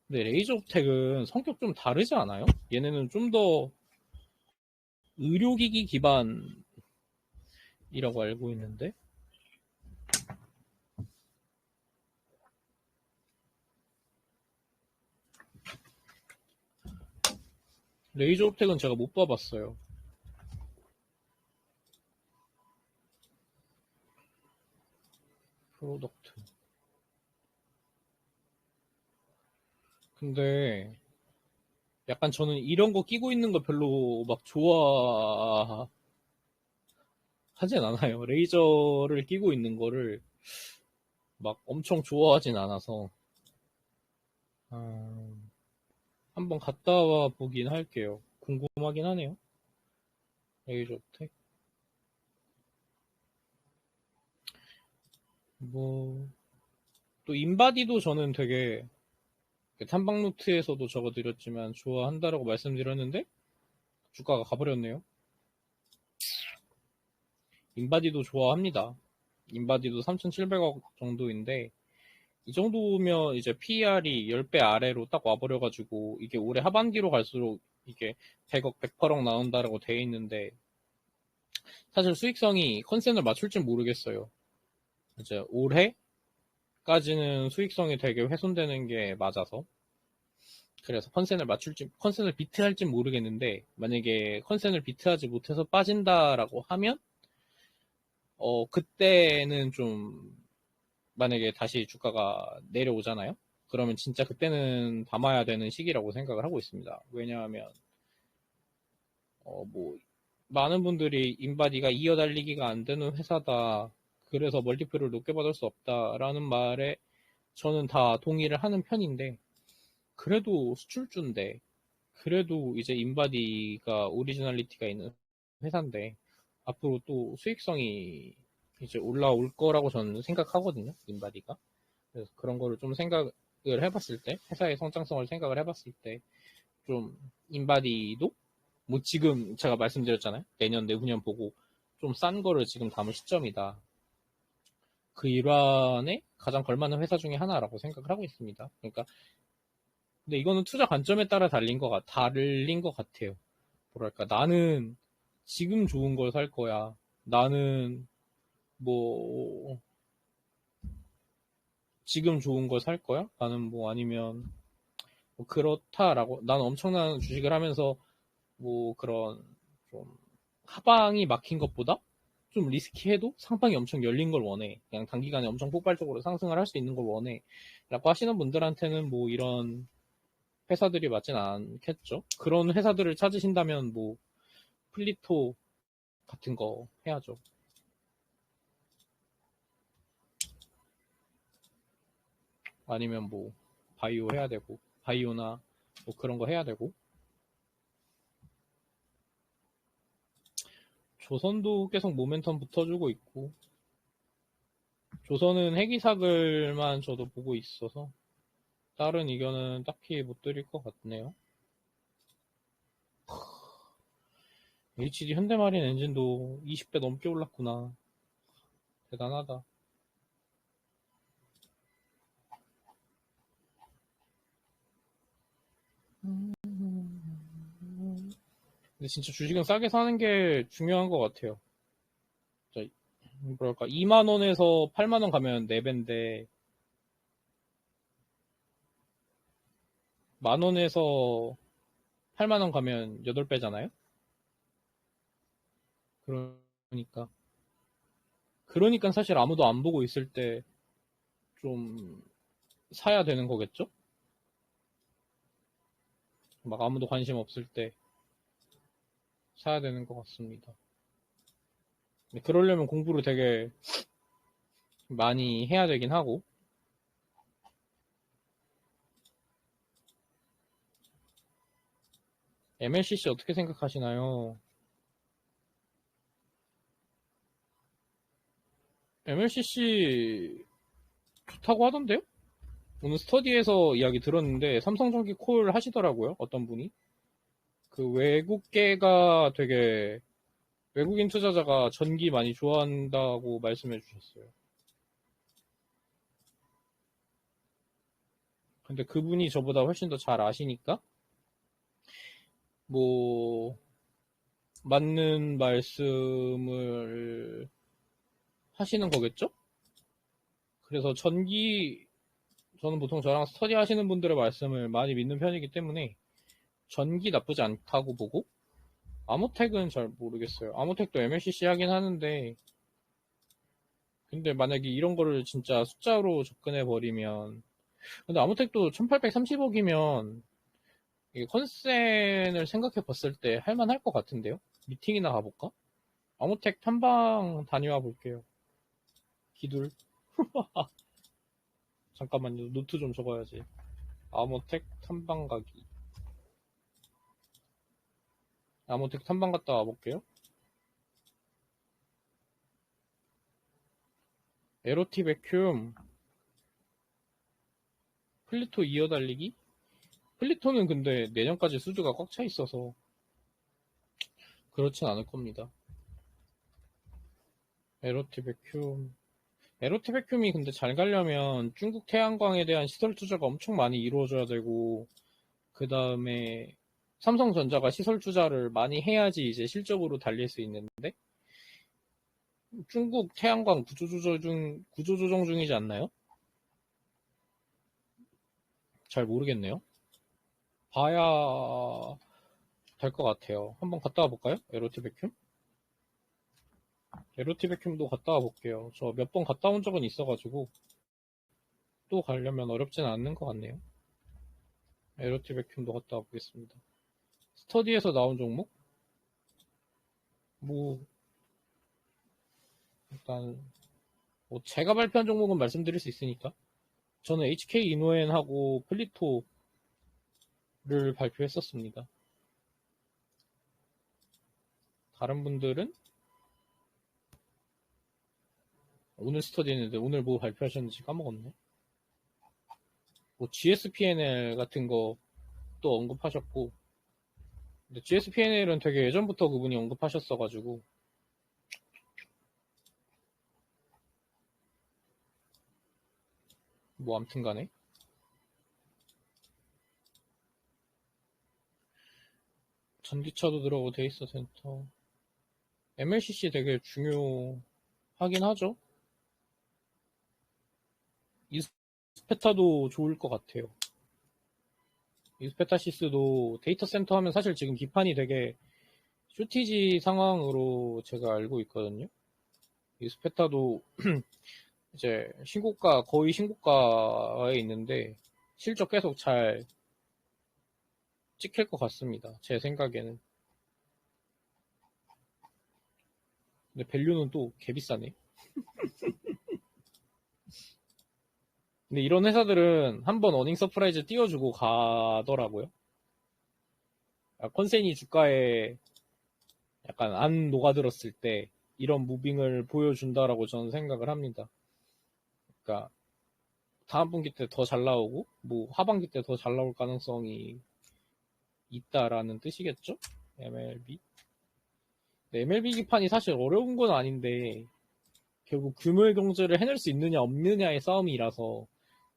근데 레이저 옵텍은 성격 좀 다르지 않아요? 얘네는 좀 더 의료기기 기반이라고 알고 있는데, 레이저 옵텍은 제가 못 봐봤어요. 프로덕트. 근데 약간 저는 이런 거 끼고 있는 거 별로 막 좋아하진 않아요. 레이저를 끼고 있는 거를 막 엄청 좋아하진 않아서 한번 갔다 와 보긴 할게요. 궁금하긴 하네요. 레이저 옵텍. 뭐 또 인바디도 저는 되게 탐방 노트에서도 적어드렸지만 좋아한다라고 말씀드렸는데 주가가 가버렸네요. 인바디도 좋아합니다. 인바디도 3,700억 정도인데 이 정도면 이제 PER이 10배 아래로 딱 와버려가지고 이게 올해 하반기로 갈수록 이게 100억, 108억 나온다라고 돼 있는데 사실 수익성이 컨센을 맞출지 모르겠어요. 이제 올해까지는 수익성이 되게 훼손되는 게 맞아서. 그래서 컨센을 비트할지 모르겠는데, 만약에 컨센을 비트하지 못해서 빠진다라고 하면, 그때는 좀, 만약에 다시 주가가 내려오잖아요? 그러면 진짜 그때는 담아야 되는 시기라고 생각을 하고 있습니다. 왜냐하면, 뭐, 많은 분들이 인바디가 이어달리기가 안 되는 회사다. 그래서 멀티플을 높게 받을 수 없다라는 말에 저는 다 동의를 하는 편인데, 그래도 수출주인데, 그래도 이제 인바디가 오리지널리티가 있는 회사인데, 앞으로 또 수익성이 이제 올라올 거라고 저는 생각하거든요, 인바디가. 그래서 그런 거를 좀 생각을 해봤을 때, 회사의 성장성을 생각을 해봤을 때, 좀 인바디도 뭐 지금 제가 말씀드렸잖아요. 내년, 내후년 보고 좀 싼 거를 지금 담을 시점이다. 그 일환에 가장 걸맞는 회사 중에 하나라고 생각을 하고 있습니다. 그러니까 근데 이거는 투자 관점에 따라 달린 것 같아요. 뭐랄까 나는 지금 좋은 걸 살 거야. 나는 뭐 지금 좋은 걸 살 거야? 나는 뭐 아니면 뭐 그렇다라고 나는 엄청난 주식을 하면서 뭐 그런 좀 하방이 막힌 것보다 좀 리스키해도 상방이 엄청 열린 걸 원해. 그냥 단기간에 엄청 폭발적으로 상승을 할 수 있는 걸 원해. 라고 하시는 분들한테는 뭐 이런 회사들이 맞진 않겠죠. 그런 회사들을 찾으신다면 뭐 플리토 같은 거 해야죠. 아니면 뭐 바이오 해야 되고 바이오나 뭐 그런 거 해야 되고 조선도 계속 모멘텀 붙어주고 있고 조선은 해기사글만 저도 보고 있어서 다른 의견은 딱히 못 드릴 것 같네요. HD 현대마린 엔진도 20배 넘게 올랐구나. 대단하다. 근데 진짜 주식은 싸게 사는 게 중요한 것 같아요. 뭐랄까 2만 원에서 8만 원 가면 4배인데 만 원에서 8만 원 가면 8배잖아요. 그러니까 사실 아무도 안 보고 있을 때 좀 사야 되는 거겠죠? 막 아무도 관심 없을 때 사야 되는 것 같습니다. 그러려면 공부를 되게 많이 해야 되긴 하고 MLCC 어떻게 생각하시나요? MLCC 좋다고 하던데요? 오늘 스터디에서 이야기 들었는데 삼성전기 콜 하시더라고요. 어떤 분이. 그 외국계가 되게 외국인 투자자가 전기 많이 좋아한다고 말씀해 주셨어요. 근데 그분이 저보다 훨씬 더 잘 아시니까 뭐 맞는 말씀을 하시는 거겠죠? 그래서 저는 보통 저랑 스터디 하시는 분들의 말씀을 많이 믿는 편이기 때문에 전기 나쁘지 않다고 보고 아모텍은 잘 모르겠어요. 아모텍도 MLCC 하긴 하는데 근데 만약에 이런 거를 진짜 숫자로 접근해 버리면 근데 아모텍도 1830억이면 컨센을 생각해 봤을 때 할만할 것 같은데요? 미팅이나 가볼까? 아모텍 탐방 다녀와 볼게요. 기둘. 잠깐만요. 노트 좀 적어야지. 아모텍 탐방 가기. 아모텍 탐방 갔다 와볼게요. 에로티 베큐um. 플리토 이어달리기? 플리토는 근데 내년까지 수주가 꽉 차 있어서 그렇진 않을 겁니다. 에로티 베큐um. 에로티 베큐um이 근데 잘 가려면 중국 태양광에 대한 시설 투자가 엄청 많이 이루어져야 되고 그 다음에 삼성전자가 시설 투자를 많이 해야지 이제 실적으로 달릴 수 있는데 중국 태양광 구조조정 중이지 않나요? 잘 모르겠네요. 봐야 될 것 같아요. 한번 갔다 와 볼까요? 에로티 베큐? 에로티 베큐도 갔다 와 볼게요. 저 몇 번 갔다 온 적은 있어가지고 또 가려면 어렵진 않는 것 같네요. 에로티 베큐도 갔다 와 보겠습니다. 스터디에서 나온 종목? 뭐 일단 뭐 제가 발표한 종목은 말씀드릴 수 있으니까 저는 HK 이노엔하고 플리토를 발표했었습니다. 다른 분들은 오늘 스터디 했는데 오늘 뭐 발표하셨는지 까먹었네. 뭐 GSPNL 같은 거 또 언급하셨고, 근데 GSPNL은 되게 예전부터 그분이 언급하셨어가지고 뭐 아무튼 간에 전기차도 들어가고 데이터 센터 MLCC 되게 중요하긴 하죠. 이스페타도 좋을 것 같아요. 이스페타시스도 데이터 센터 하면 사실 지금 기판이 되게 쇼티지 상황으로 제가 알고 있거든요. 이스페타도 이제 신고가 거의 신고가에 있는데 실적 계속 잘 찍힐 것 같습니다. 제 생각에는. 근데 밸류는 또 개비싸네. 근데 이런 회사들은 한번 어닝 서프라이즈 띄워주고 가더라고요. 컨센이 주가에 약간 안 녹아들었을 때 이런 무빙을 보여준다라고 저는 생각을 합니다. 그러니까 다음 분기 때 더 잘 나오고 뭐 하반기 때 더 잘 나올 가능성이 있다라는 뜻이겠죠? MLB. MLB 기판이 사실 어려운 건 아닌데 결국 규모의 경제를 해낼 수 있느냐 없느냐의 싸움이라서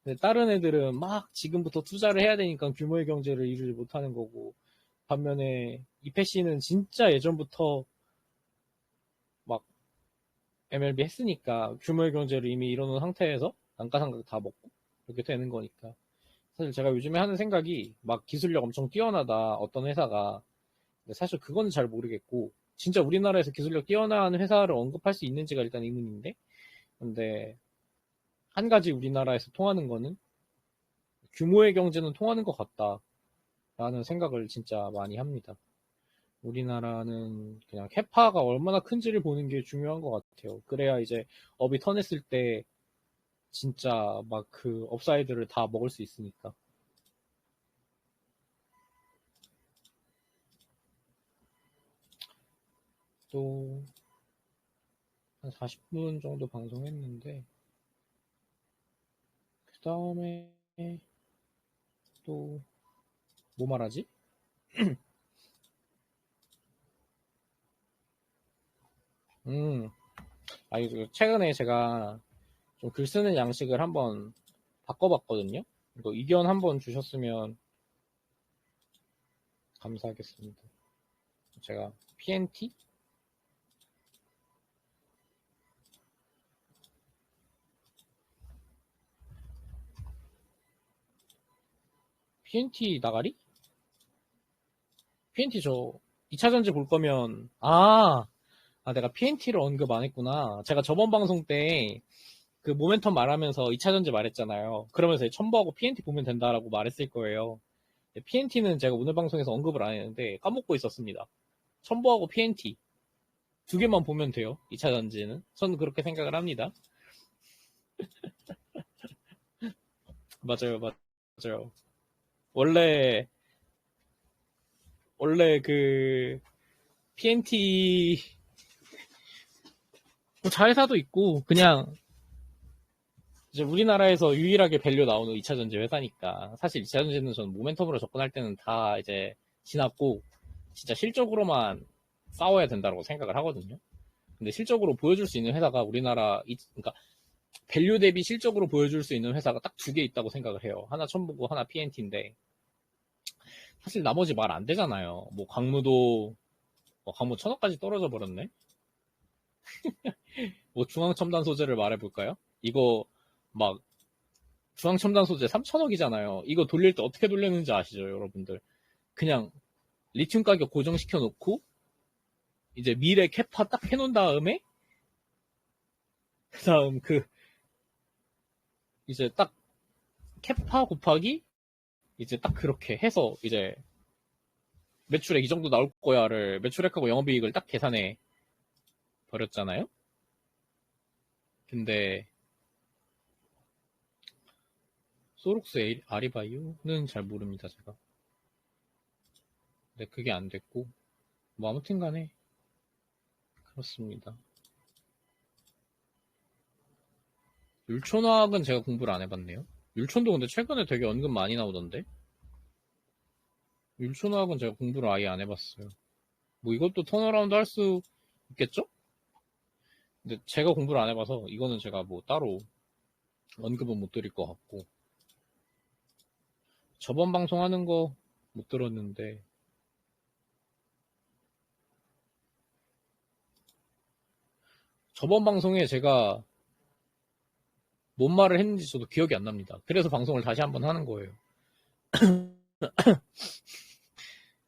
근데 다른 애들은 막 지금부터 투자를 해야 되니까 규모의 경제를 이루지 못하는 거고 반면에 이페시는 진짜 예전부터 막 MLB 했으니까 규모의 경제를 이미 이뤄놓은 상태에서 단가상각 다 먹고 이렇게 되는 거니까 사실 제가 요즘에 하는 생각이 막 기술력 엄청 뛰어나다 어떤 회사가 근데 사실 그건 잘 모르겠고 진짜 우리나라에서 기술력 뛰어난 회사를 언급할 수 있는지가 일단 의문인데 근데 한 가지 우리나라에서 통하는 거는 규모의 경제는 통하는 것 같다라는 생각을 진짜 많이 합니다. 우리나라는 그냥 캐파가 얼마나 큰지를 보는 게 중요한 것 같아요. 그래야 이제 업이 턴했을 때 진짜 막 그 업사이드를 다 먹을 수 있으니까. 또 한 40분 정도 방송했는데 그 다음에 또 뭐 말하지? 음, 이거 최근에 제가 좀 글 쓰는 양식을 한번 바꿔봤거든요. 이거 의견 한번 주셨으면 감사하겠습니다. 제가 PNT? PNT 나가리? PNT 저 2차전지 볼 거면 내가 PNT를 언급 안 했구나. 제가 저번 방송 때 그 모멘텀 말하면서 2차전지 말했잖아요. 그러면서 첨부하고 PNT 보면 된다라고 말했을 거예요. PNT는 제가 오늘 방송에서 언급을 안 했는데 까먹고 있었습니다. 첨부하고 PNT 두 개만 보면 돼요. 2차전지는. 저는 그렇게 생각을 합니다. 맞아요, 맞아요. 원래 그 PNT 뭐 자회사도 있고 그냥 이제 우리나라에서 유일하게 밸류 나오는 2차 전지 회사니까 사실 2차 전지는 저는 모멘텀으로 접근할 때는 다 이제 지났고 진짜 실적으로만 싸워야 된다고 생각을 하거든요. 근데 실적으로 보여줄 수 있는 회사가 우리나라 그러니까 밸류 대비 실적으로 보여줄 수 있는 회사가 딱 두 개 있다고 생각을 해요. 하나 첨보고 하나 PNT인데 사실 나머지 말 안 되잖아요. 뭐 강무도 강무 1000원까지 떨어져 버렸네. 뭐 중앙첨단 소재를 말해볼까요? 이거 막 중앙첨단 소재 3천억이잖아요. 이거 돌릴 때 어떻게 돌리는지 아시죠, 여러분들? 그냥 리튬 가격 고정시켜 놓고 이제 미래 캐파 딱 해놓은 다음에 그다음 이제 딱 캐파 곱하기 이제 딱 그렇게 해서 이제 매출액 이 정도 나올 거야를 매출액하고 영업이익을 딱 계산해 버렸잖아요. 근데 소록스 아리바이오는 잘 모릅니다, 제가. 근데 그게 안 됐고 뭐 아무튼 간에 그렇습니다. 율촌화학은 제가 공부를 안 해봤네요. 율촌도 근데 최근에 되게 언급 많이 나오던데. 율촌화학은 제가 공부를 아예 안 해봤어요. 뭐 이것도 턴어라운드 할 수 있겠죠? 근데 제가 공부를 안 해봐서 이거는 제가 뭐 따로 언급은 못 드릴 것 같고. 저번 방송 하는 거 못 들었는데 저번 방송에 제가 뭔 말을 했는지 저도 기억이 안 납니다. 그래서 방송을 다시 한번 하는 거예요.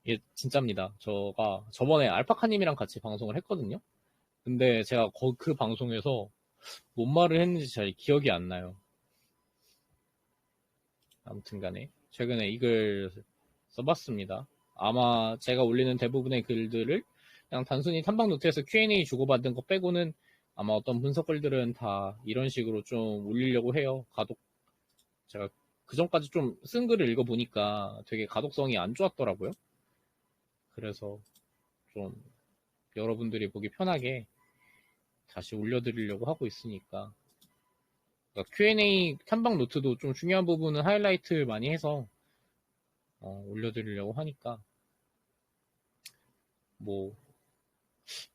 이게 진짜입니다. 저가 저번에 알파카님이랑 같이 방송을 했거든요. 근데 제가 그 방송에서 뭔 말을 했는지 잘 기억이 안 나요. 아무튼 간에 최근에 이 글 써봤습니다. 아마 제가 올리는 대부분의 글들을 그냥 단순히 탐방노트에서 Q&A 주고받은 거 빼고는 아마 어떤 분석 글들은 다 이런 식으로 좀 올리려고 해요. 제가 그 전까지 좀 쓴 글을 읽어보니까 되게 가독성이 안 좋았더라고요. 그래서 좀 여러분들이 보기 편하게 다시 올려드리려고 하고 있으니까. 그러니까 Q&A 탐방 노트도 좀 중요한 부분은 하이라이트 많이 해서 올려드리려고 하니까 뭐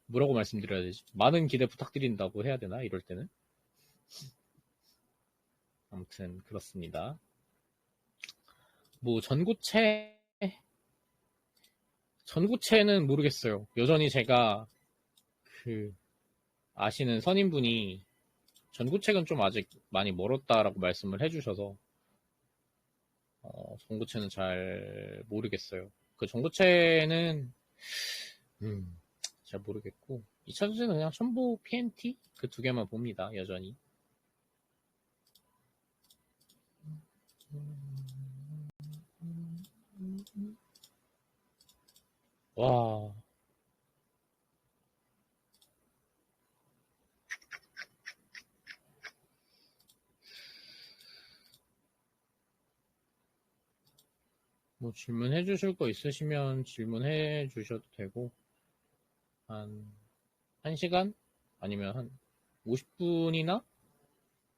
뭐라고 말씀드려야 되지? 많은 기대 부탁드린다고 해야 되나? 이럴 때는. 아무튼 그렇습니다. 뭐 전고체는 모르겠어요. 여전히 제가 그 아시는 선임분이 전고체는 좀 아직 많이 멀었다라고 말씀을 해주셔서 전고체는 잘 모르겠어요. 그 전고체는 잘 모르겠고 2차 전지는 그냥 첨보 PNT 그 두 개만 봅니다. 여전히. 와. 뭐 질문해 주실 거 있으시면 질문해 주셔도 되고 한 1시간? 아니면 한 50분이나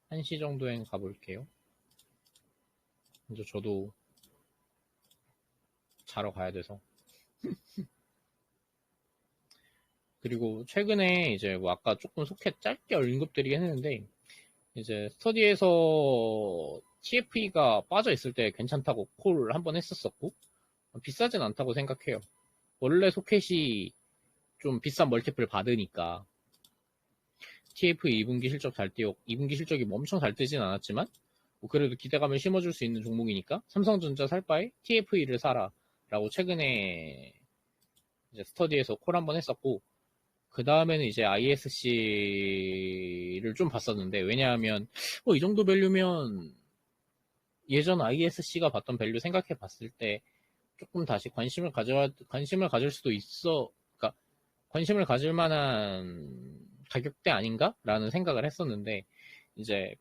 1시 정도엔 가볼게요. 이제 저도 자러 가야 돼서. 그리고 최근에 이제 뭐 아까 조금 속해 짧게 언급드리긴 했는데 이제 스터디에서 TFE가 빠져 있을 때 괜찮다고 콜 한번 했었었고 비싸진 않다고 생각해요. 원래 소켓이 좀 비싼 멀티플 받으니까 TFE 2분기 실적 잘 뛰었고 2분기 실적이 뭐 엄청 잘 뜨진 않았지만 뭐 그래도 기대감을 심어줄 수 있는 종목이니까 삼성전자 살 바에 TFE를 사라 라고 최근에 이제 스터디에서 콜 한번 했었고 그 다음에는 이제 ISC를 좀 봤었는데 왜냐하면 이 정도 밸류면 예전 ISC가 봤던 밸류 생각해 봤을 때 조금 다시 관심을 가질 수도 있어. 그러니까 관심을 가질 만한 가격대 아닌가라는 생각을 했었는데 이제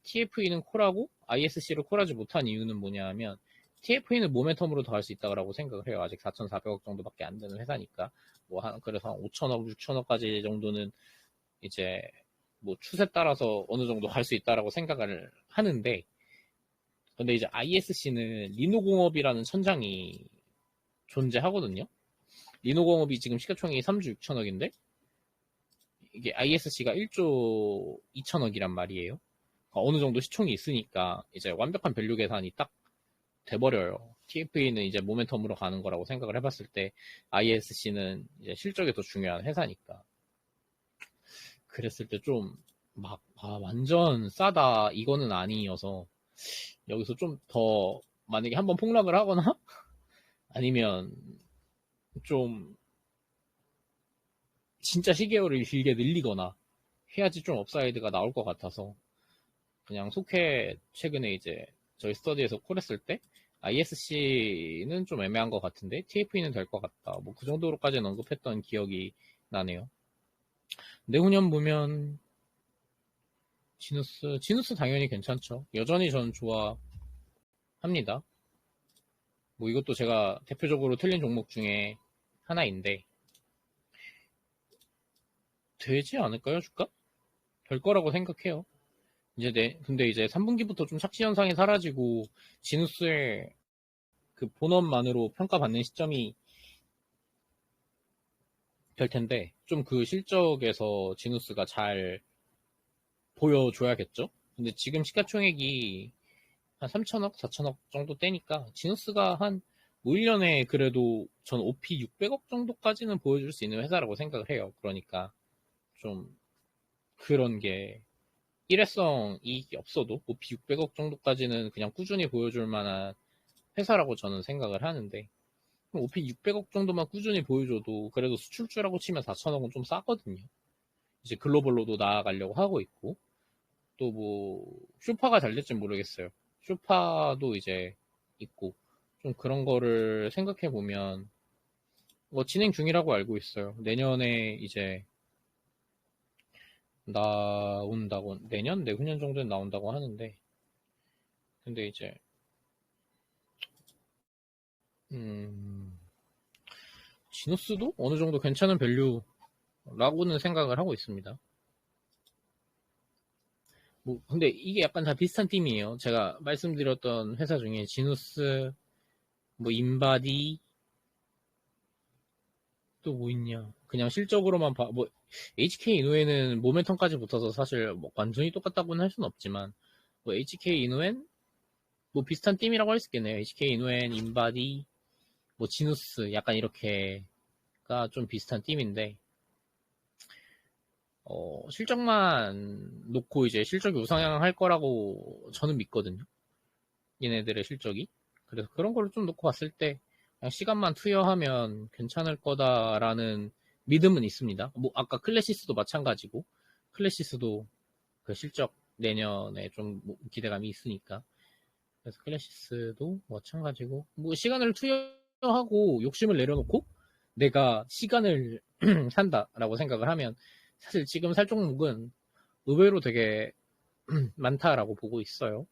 TFE는 콜하고 ISC를 콜하지 못한 이유는 뭐냐 하면 TFE는 모멘텀으로 더 할 수 있다고 생각을 해요. 아직 4,400억 정도밖에 안 되는 회사니까 그래서 한 5천억, 6천억까지 정도는 이제 뭐 추세 따라서 어느 정도 갈 수 있다라고 생각을 하는데 근데 이제 ISC는 리노공업이라는 천장이 존재하거든요. 리노공업이 지금 시가총액이 3조 6천억인데 이게 ISC가 1조 2천억이란 말이에요. 어느 정도 시총이 있으니까 이제 완벽한 밸류 계산이 딱 돼버려요. TFE는 이제 모멘텀으로 가는 거라고 생각을 해봤을 때 ISC는 이제 실적이 더 중요한 회사니까. 그랬을 때 좀 완전 싸다 이거는 아니어서 여기서 좀 더 만약에 한번 폭락을 하거나 아니면 좀 진짜 시계열을 길게 늘리거나 해야지 좀 업사이드가 나올 것 같아서 그냥 속해 최근에 이제 저희 스터디에서 콜했을 때 ISC는 좀 애매한 것 같은데 TFE는 될 것 같다. 뭐 그 정도로까지는 언급했던 기억이 나네요. 내후년 보면 지누스 당연히 괜찮죠. 여전히 저는 좋아합니다. 뭐 이것도 제가 대표적으로 틀린 종목 중에 하나인데 되지 않을까요, 주가? 될 거라고 생각해요. 근데 이제 3분기부터 좀 착시 현상이 사라지고 지누스의 그 본업만으로 평가받는 시점이 될 텐데 좀 그 실적에서 지누스가 잘 보여줘야겠죠? 근데 지금 시가총액이 한 3천억, 4천억 정도 떼니까 지누스가 뭐 1년에 그래도 전 OP 600억 정도까지는 보여줄 수 있는 회사라고 생각을 해요. 그러니까 좀 그런 게 일회성 이익이 없어도 OP 600억 정도까지는 그냥 꾸준히 보여줄 만한 회사라고 저는 생각을 하는데 OP 600억 정도만 꾸준히 보여줘도 그래도 수출주라고 치면 4천억은 좀 싸거든요. 이제 글로벌로도 나아가려고 하고 있고 또 뭐 슈파가 잘 될진 모르겠어요. 슈파도 이제 있고 좀 그런 거를 생각해 보면 뭐 진행 중이라고 알고 있어요. 내년에 이제 나온다고 내년 내후년 정도는 나온다고 하는데 근데 이제 지노스도 어느 정도 괜찮은 밸류라고는 생각을 하고 있습니다. 뭐 근데 이게 약간 다 비슷한 팀이에요. 제가 말씀드렸던 회사 중에 지누스, 뭐 인바디 또 뭐 있냐? 그냥 실적으로만 뭐 HK 이노엔은 모멘텀까지 붙어서 사실 뭐 완전히 똑같다고는 할 수는 없지만 뭐 HK 이노엔 뭐 비슷한 팀이라고 할 수 있겠네요. HK 이노엔, 인바디, 뭐 지누스 약간 이렇게가 좀 비슷한 팀인데 실적만 놓고 이제 실적이 우상향할 거라고 저는 믿거든요. 얘네들의 실적이. 그래서 그런 걸 좀 놓고 봤을 때 그냥 시간만 투여하면 괜찮을 거다라는 믿음은 있습니다. 뭐 아까 클래시스도 마찬가지고 클래시스도 그 실적 내년에 좀 기대감이 있으니까 그래서 클래시스도 마찬가지고 뭐 시간을 투여하고 욕심을 내려놓고 내가 시간을 산다라고 생각을 하면 사실 지금 살 종목은 의외로 되게 많다라고 보고 있어요.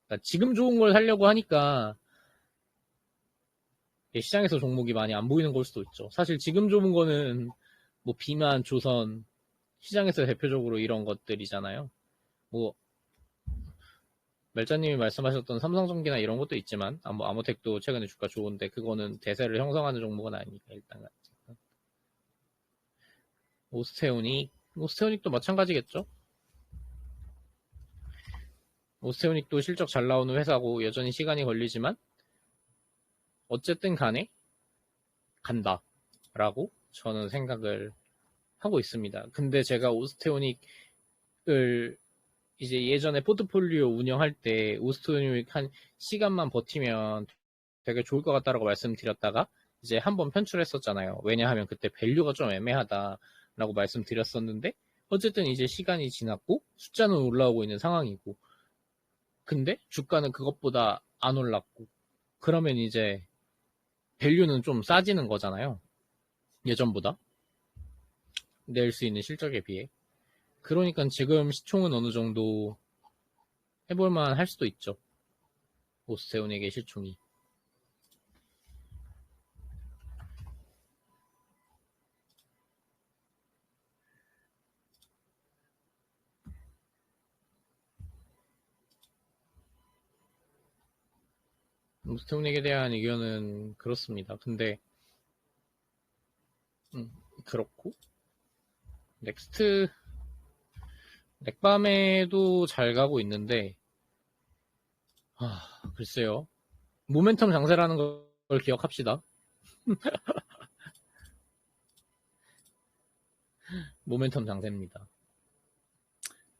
그러니까 지금 좋은 걸 사려고 하니까 시장에서 종목이 많이 안 보이는 걸 수도 있죠. 사실 지금 좋은 거는 뭐 비만, 조선, 시장에서 대표적으로 이런 것들이잖아요. 뭐 멜자님이 말씀하셨던 삼성전기나 이런 것도 있지만 뭐 아모텍도 최근에 주가 좋은데 그거는 대세를 형성하는 종목은 아니니까 일단 오스테오닉도 마찬가지겠죠. 오스테오닉도 실적 잘 나오는 회사고 여전히 시간이 걸리지만 어쨌든 간에 간다라고 저는 생각을 하고 있습니다. 근데 제가 오스테오닉을 이제 예전에 포트폴리오 운영할 때 오스테오닉 한 시간만 버티면 되게 좋을 것 같다라고 말씀드렸다가 이제 한번 편출했었잖아요. 왜냐하면 그때 밸류가 좀 애매하다라고 말씀드렸었는데 어쨌든 이제 시간이 지났고 숫자는 올라오고 있는 상황이고 근데 주가는 그것보다 안 올랐고 그러면 이제 밸류는 좀 싸지는 거잖아요. 예전보다 낼 수 있는 실적에 비해. 그러니까 지금 시총은 어느 정도 해볼만 할 수도 있죠. 오스테온에게 시총이. 오스테온에게 대한 의견은 그렇습니다. 근데 그렇고 넥스트 넥밤에도 잘 가고 있는데 글쎄요. 모멘텀 장세라는 걸 기억합시다. 모멘텀 장세입니다.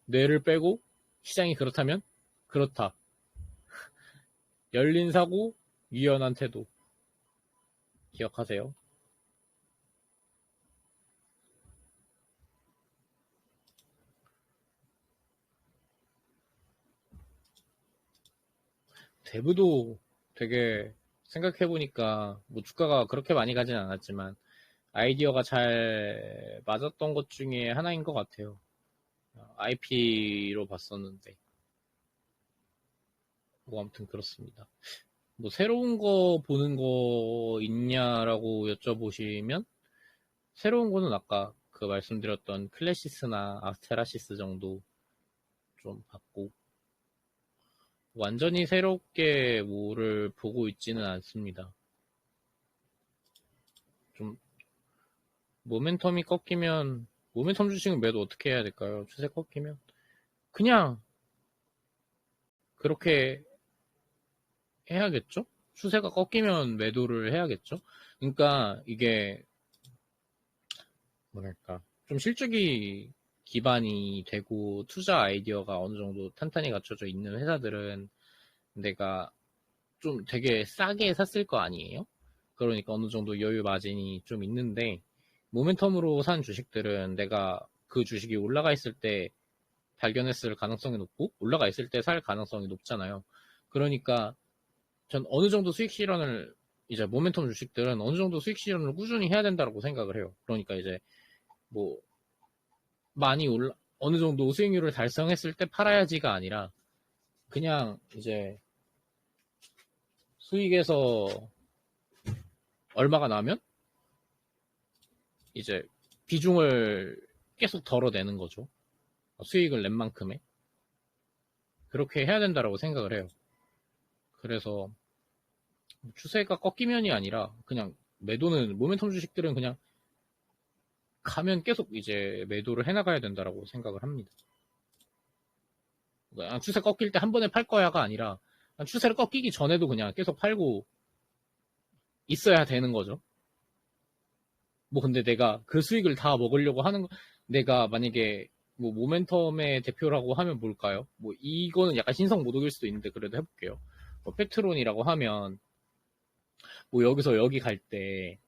뇌를 빼고 시장이 그렇다면 그렇다. 열린 사고, 유연한 태도. 기억하세요. 대부도 되게 생각해보니까 뭐 주가가 그렇게 많이 가진 않았지만 아이디어가 잘 맞았던 것 중에 하나인 것 같아요. IP로 봤었는데 뭐 아무튼 그렇습니다. 뭐 새로운 거 보는 거 있냐라고 여쭤보시면 새로운 거는 아까 그 말씀드렸던 클래시스나 아스테라시스 정도 좀 봤고 완전히 새롭게 뭐를 보고 있지는 않습니다. 좀 모멘텀이 꺾이면 모멘텀 주식은 매도 어떻게 해야 될까요? 추세 꺾이면 그냥 그렇게 해야겠죠? 추세가 꺾이면 매도를 해야겠죠? 그러니까 이게 뭐랄까 좀 실적이 기반이 되고 투자 아이디어가 어느 정도 탄탄히 갖춰져 있는 회사들은 내가 좀 되게 싸게 샀을 거 아니에요? 그러니까 어느 정도 여유 마진이 좀 있는데 모멘텀으로 산 주식들은 내가 그 주식이 올라가 있을 때 발견했을 가능성이 높고 올라가 있을 때 살 가능성이 높잖아요. 그러니까 전 어느 정도 수익 실현을 이제 모멘텀 주식들은 어느 정도 수익 실현을 꾸준히 해야 된다고 생각을 해요. 그러니까 이제 뭐 많이 올라 어느 정도 수익률을 달성했을 때 팔아야지가 아니라 그냥 이제 수익에서 얼마가 나면 이제 비중을 계속 덜어내는 거죠. 수익을 낸 만큼의 그렇게 해야 된다라고 생각을 해요. 그래서 추세가 꺾이면이 아니라 그냥 매도는 모멘텀 주식들은 그냥 가면 계속 이제 매도를 해나가야 된다라고 생각을 합니다. 그러니까 추세 꺾일 때 한 번에 팔 거야가 아니라 추세를 꺾이기 전에도 그냥 계속 팔고 있어야 되는 거죠. 뭐 근데 내가 그 수익을 다 먹으려고 하는 거 내가 만약에 뭐 모멘텀의 대표라고 하면 뭘까요? 뭐 이거는 약간 신성 모독일 수도 있는데 그래도 해볼게요. 뭐 페트론이라고 하면 뭐 여기서 여기 갈 때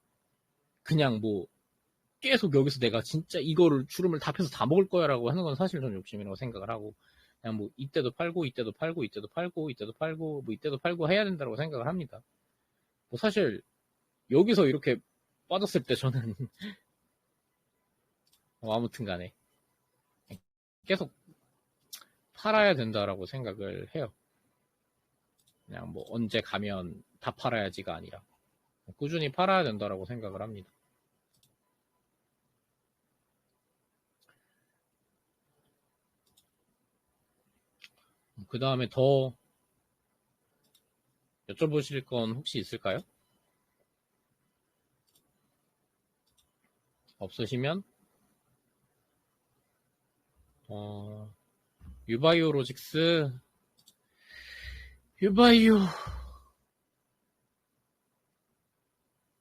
그냥 뭐 계속 여기서 내가 진짜 이거를 주름을 다 펴서 다 먹을 거야라고 하는 건 사실 좀 욕심이라고 생각을 하고 그냥 뭐 이때도 팔고 이때도 팔고 이때도 팔고 이때도 팔고 뭐 이때도 팔고 해야 된다고 생각을 합니다. 뭐 사실 여기서 이렇게 빠졌을 때 저는 아무튼 간에 계속 팔아야 된다라고 생각을 해요. 그냥 뭐 언제 가면 다 팔아야지가 아니라 꾸준히 팔아야 된다라고 생각을 합니다. 그 다음에 더 여쭤보실 건 혹시 있을까요? 없으시면 유바이오로직스 유바이오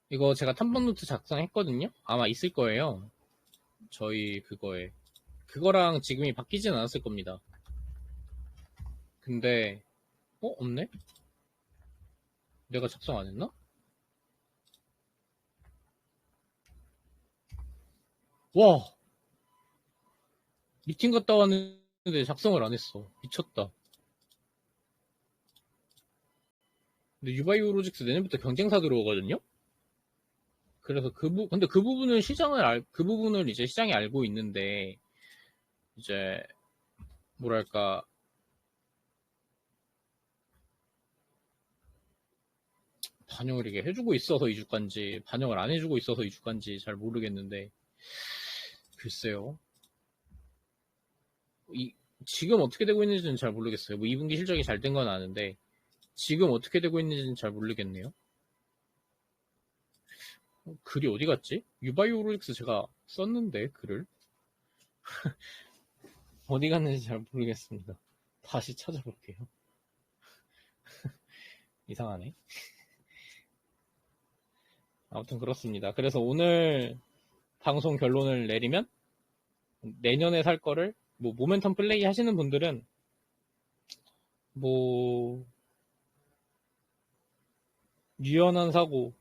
이거 제가 탐방 노트 작성했거든요. 아마 있을 거예요. 저희 그거에 그거랑 지금이 바뀌진 않았을 겁니다. 근데 없네? 내가 작성 안 했나? 와 미팅 갔다 왔는데 작성을 안 했어. 미쳤다. 근데 유바이오로직스 내년부터 경쟁사 들어오거든요. 그래서 근데 그 부분은 그 부분을 이제 시장이 알고 있는데 이제 뭐랄까 반영을 이게 해주고 있어서 이주간지 반영을 안 해주고 있어서 이주간지 잘 모르겠는데 글쎄요. 지금 어떻게 되고 있는지는 잘 모르겠어요. 뭐 2분기 실적이 잘 된 건 아는데 지금 어떻게 되고 있는지는 잘 모르겠네요. 글이 어디 갔지? 유바이오로직스 제가 썼는데 글을 어디 갔는지 잘 모르겠습니다. 다시 찾아볼게요. 이상하네. 아무튼 그렇습니다. 그래서 오늘 방송 결론을 내리면 내년에 살 거를 뭐 모멘텀 플레이 하시는 분들은 뭐 유연한 사고,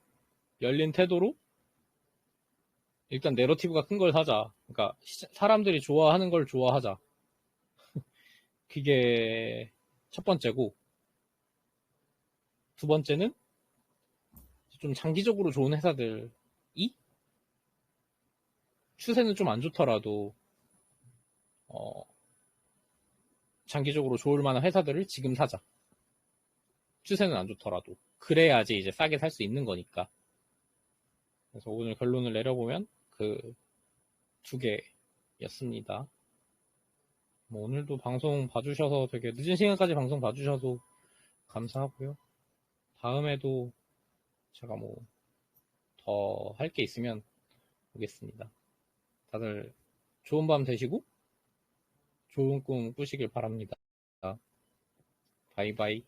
열린 태도로 일단 내러티브가 큰 걸 사자. 그러니까 사람들이 좋아하는 걸 좋아하자. 그게 첫 번째고, 두 번째는 좀 장기적으로 좋은 회사들이 추세는 좀 안 좋더라도 장기적으로 좋을 만한 회사들을 지금 사자. 추세는 안 좋더라도. 그래야지 이제 싸게 살 수 있는 거니까. 그래서 오늘 결론을 내려보면 그 두 개였습니다. 뭐 오늘도 방송 봐주셔서 되게 늦은 시간까지 방송 봐주셔서 감사하고요. 다음에도 제가 뭐 더 할 게 있으면 오겠습니다. 다들 좋은 밤 되시고 좋은 꿈 꾸시길 바랍니다. 바이바이.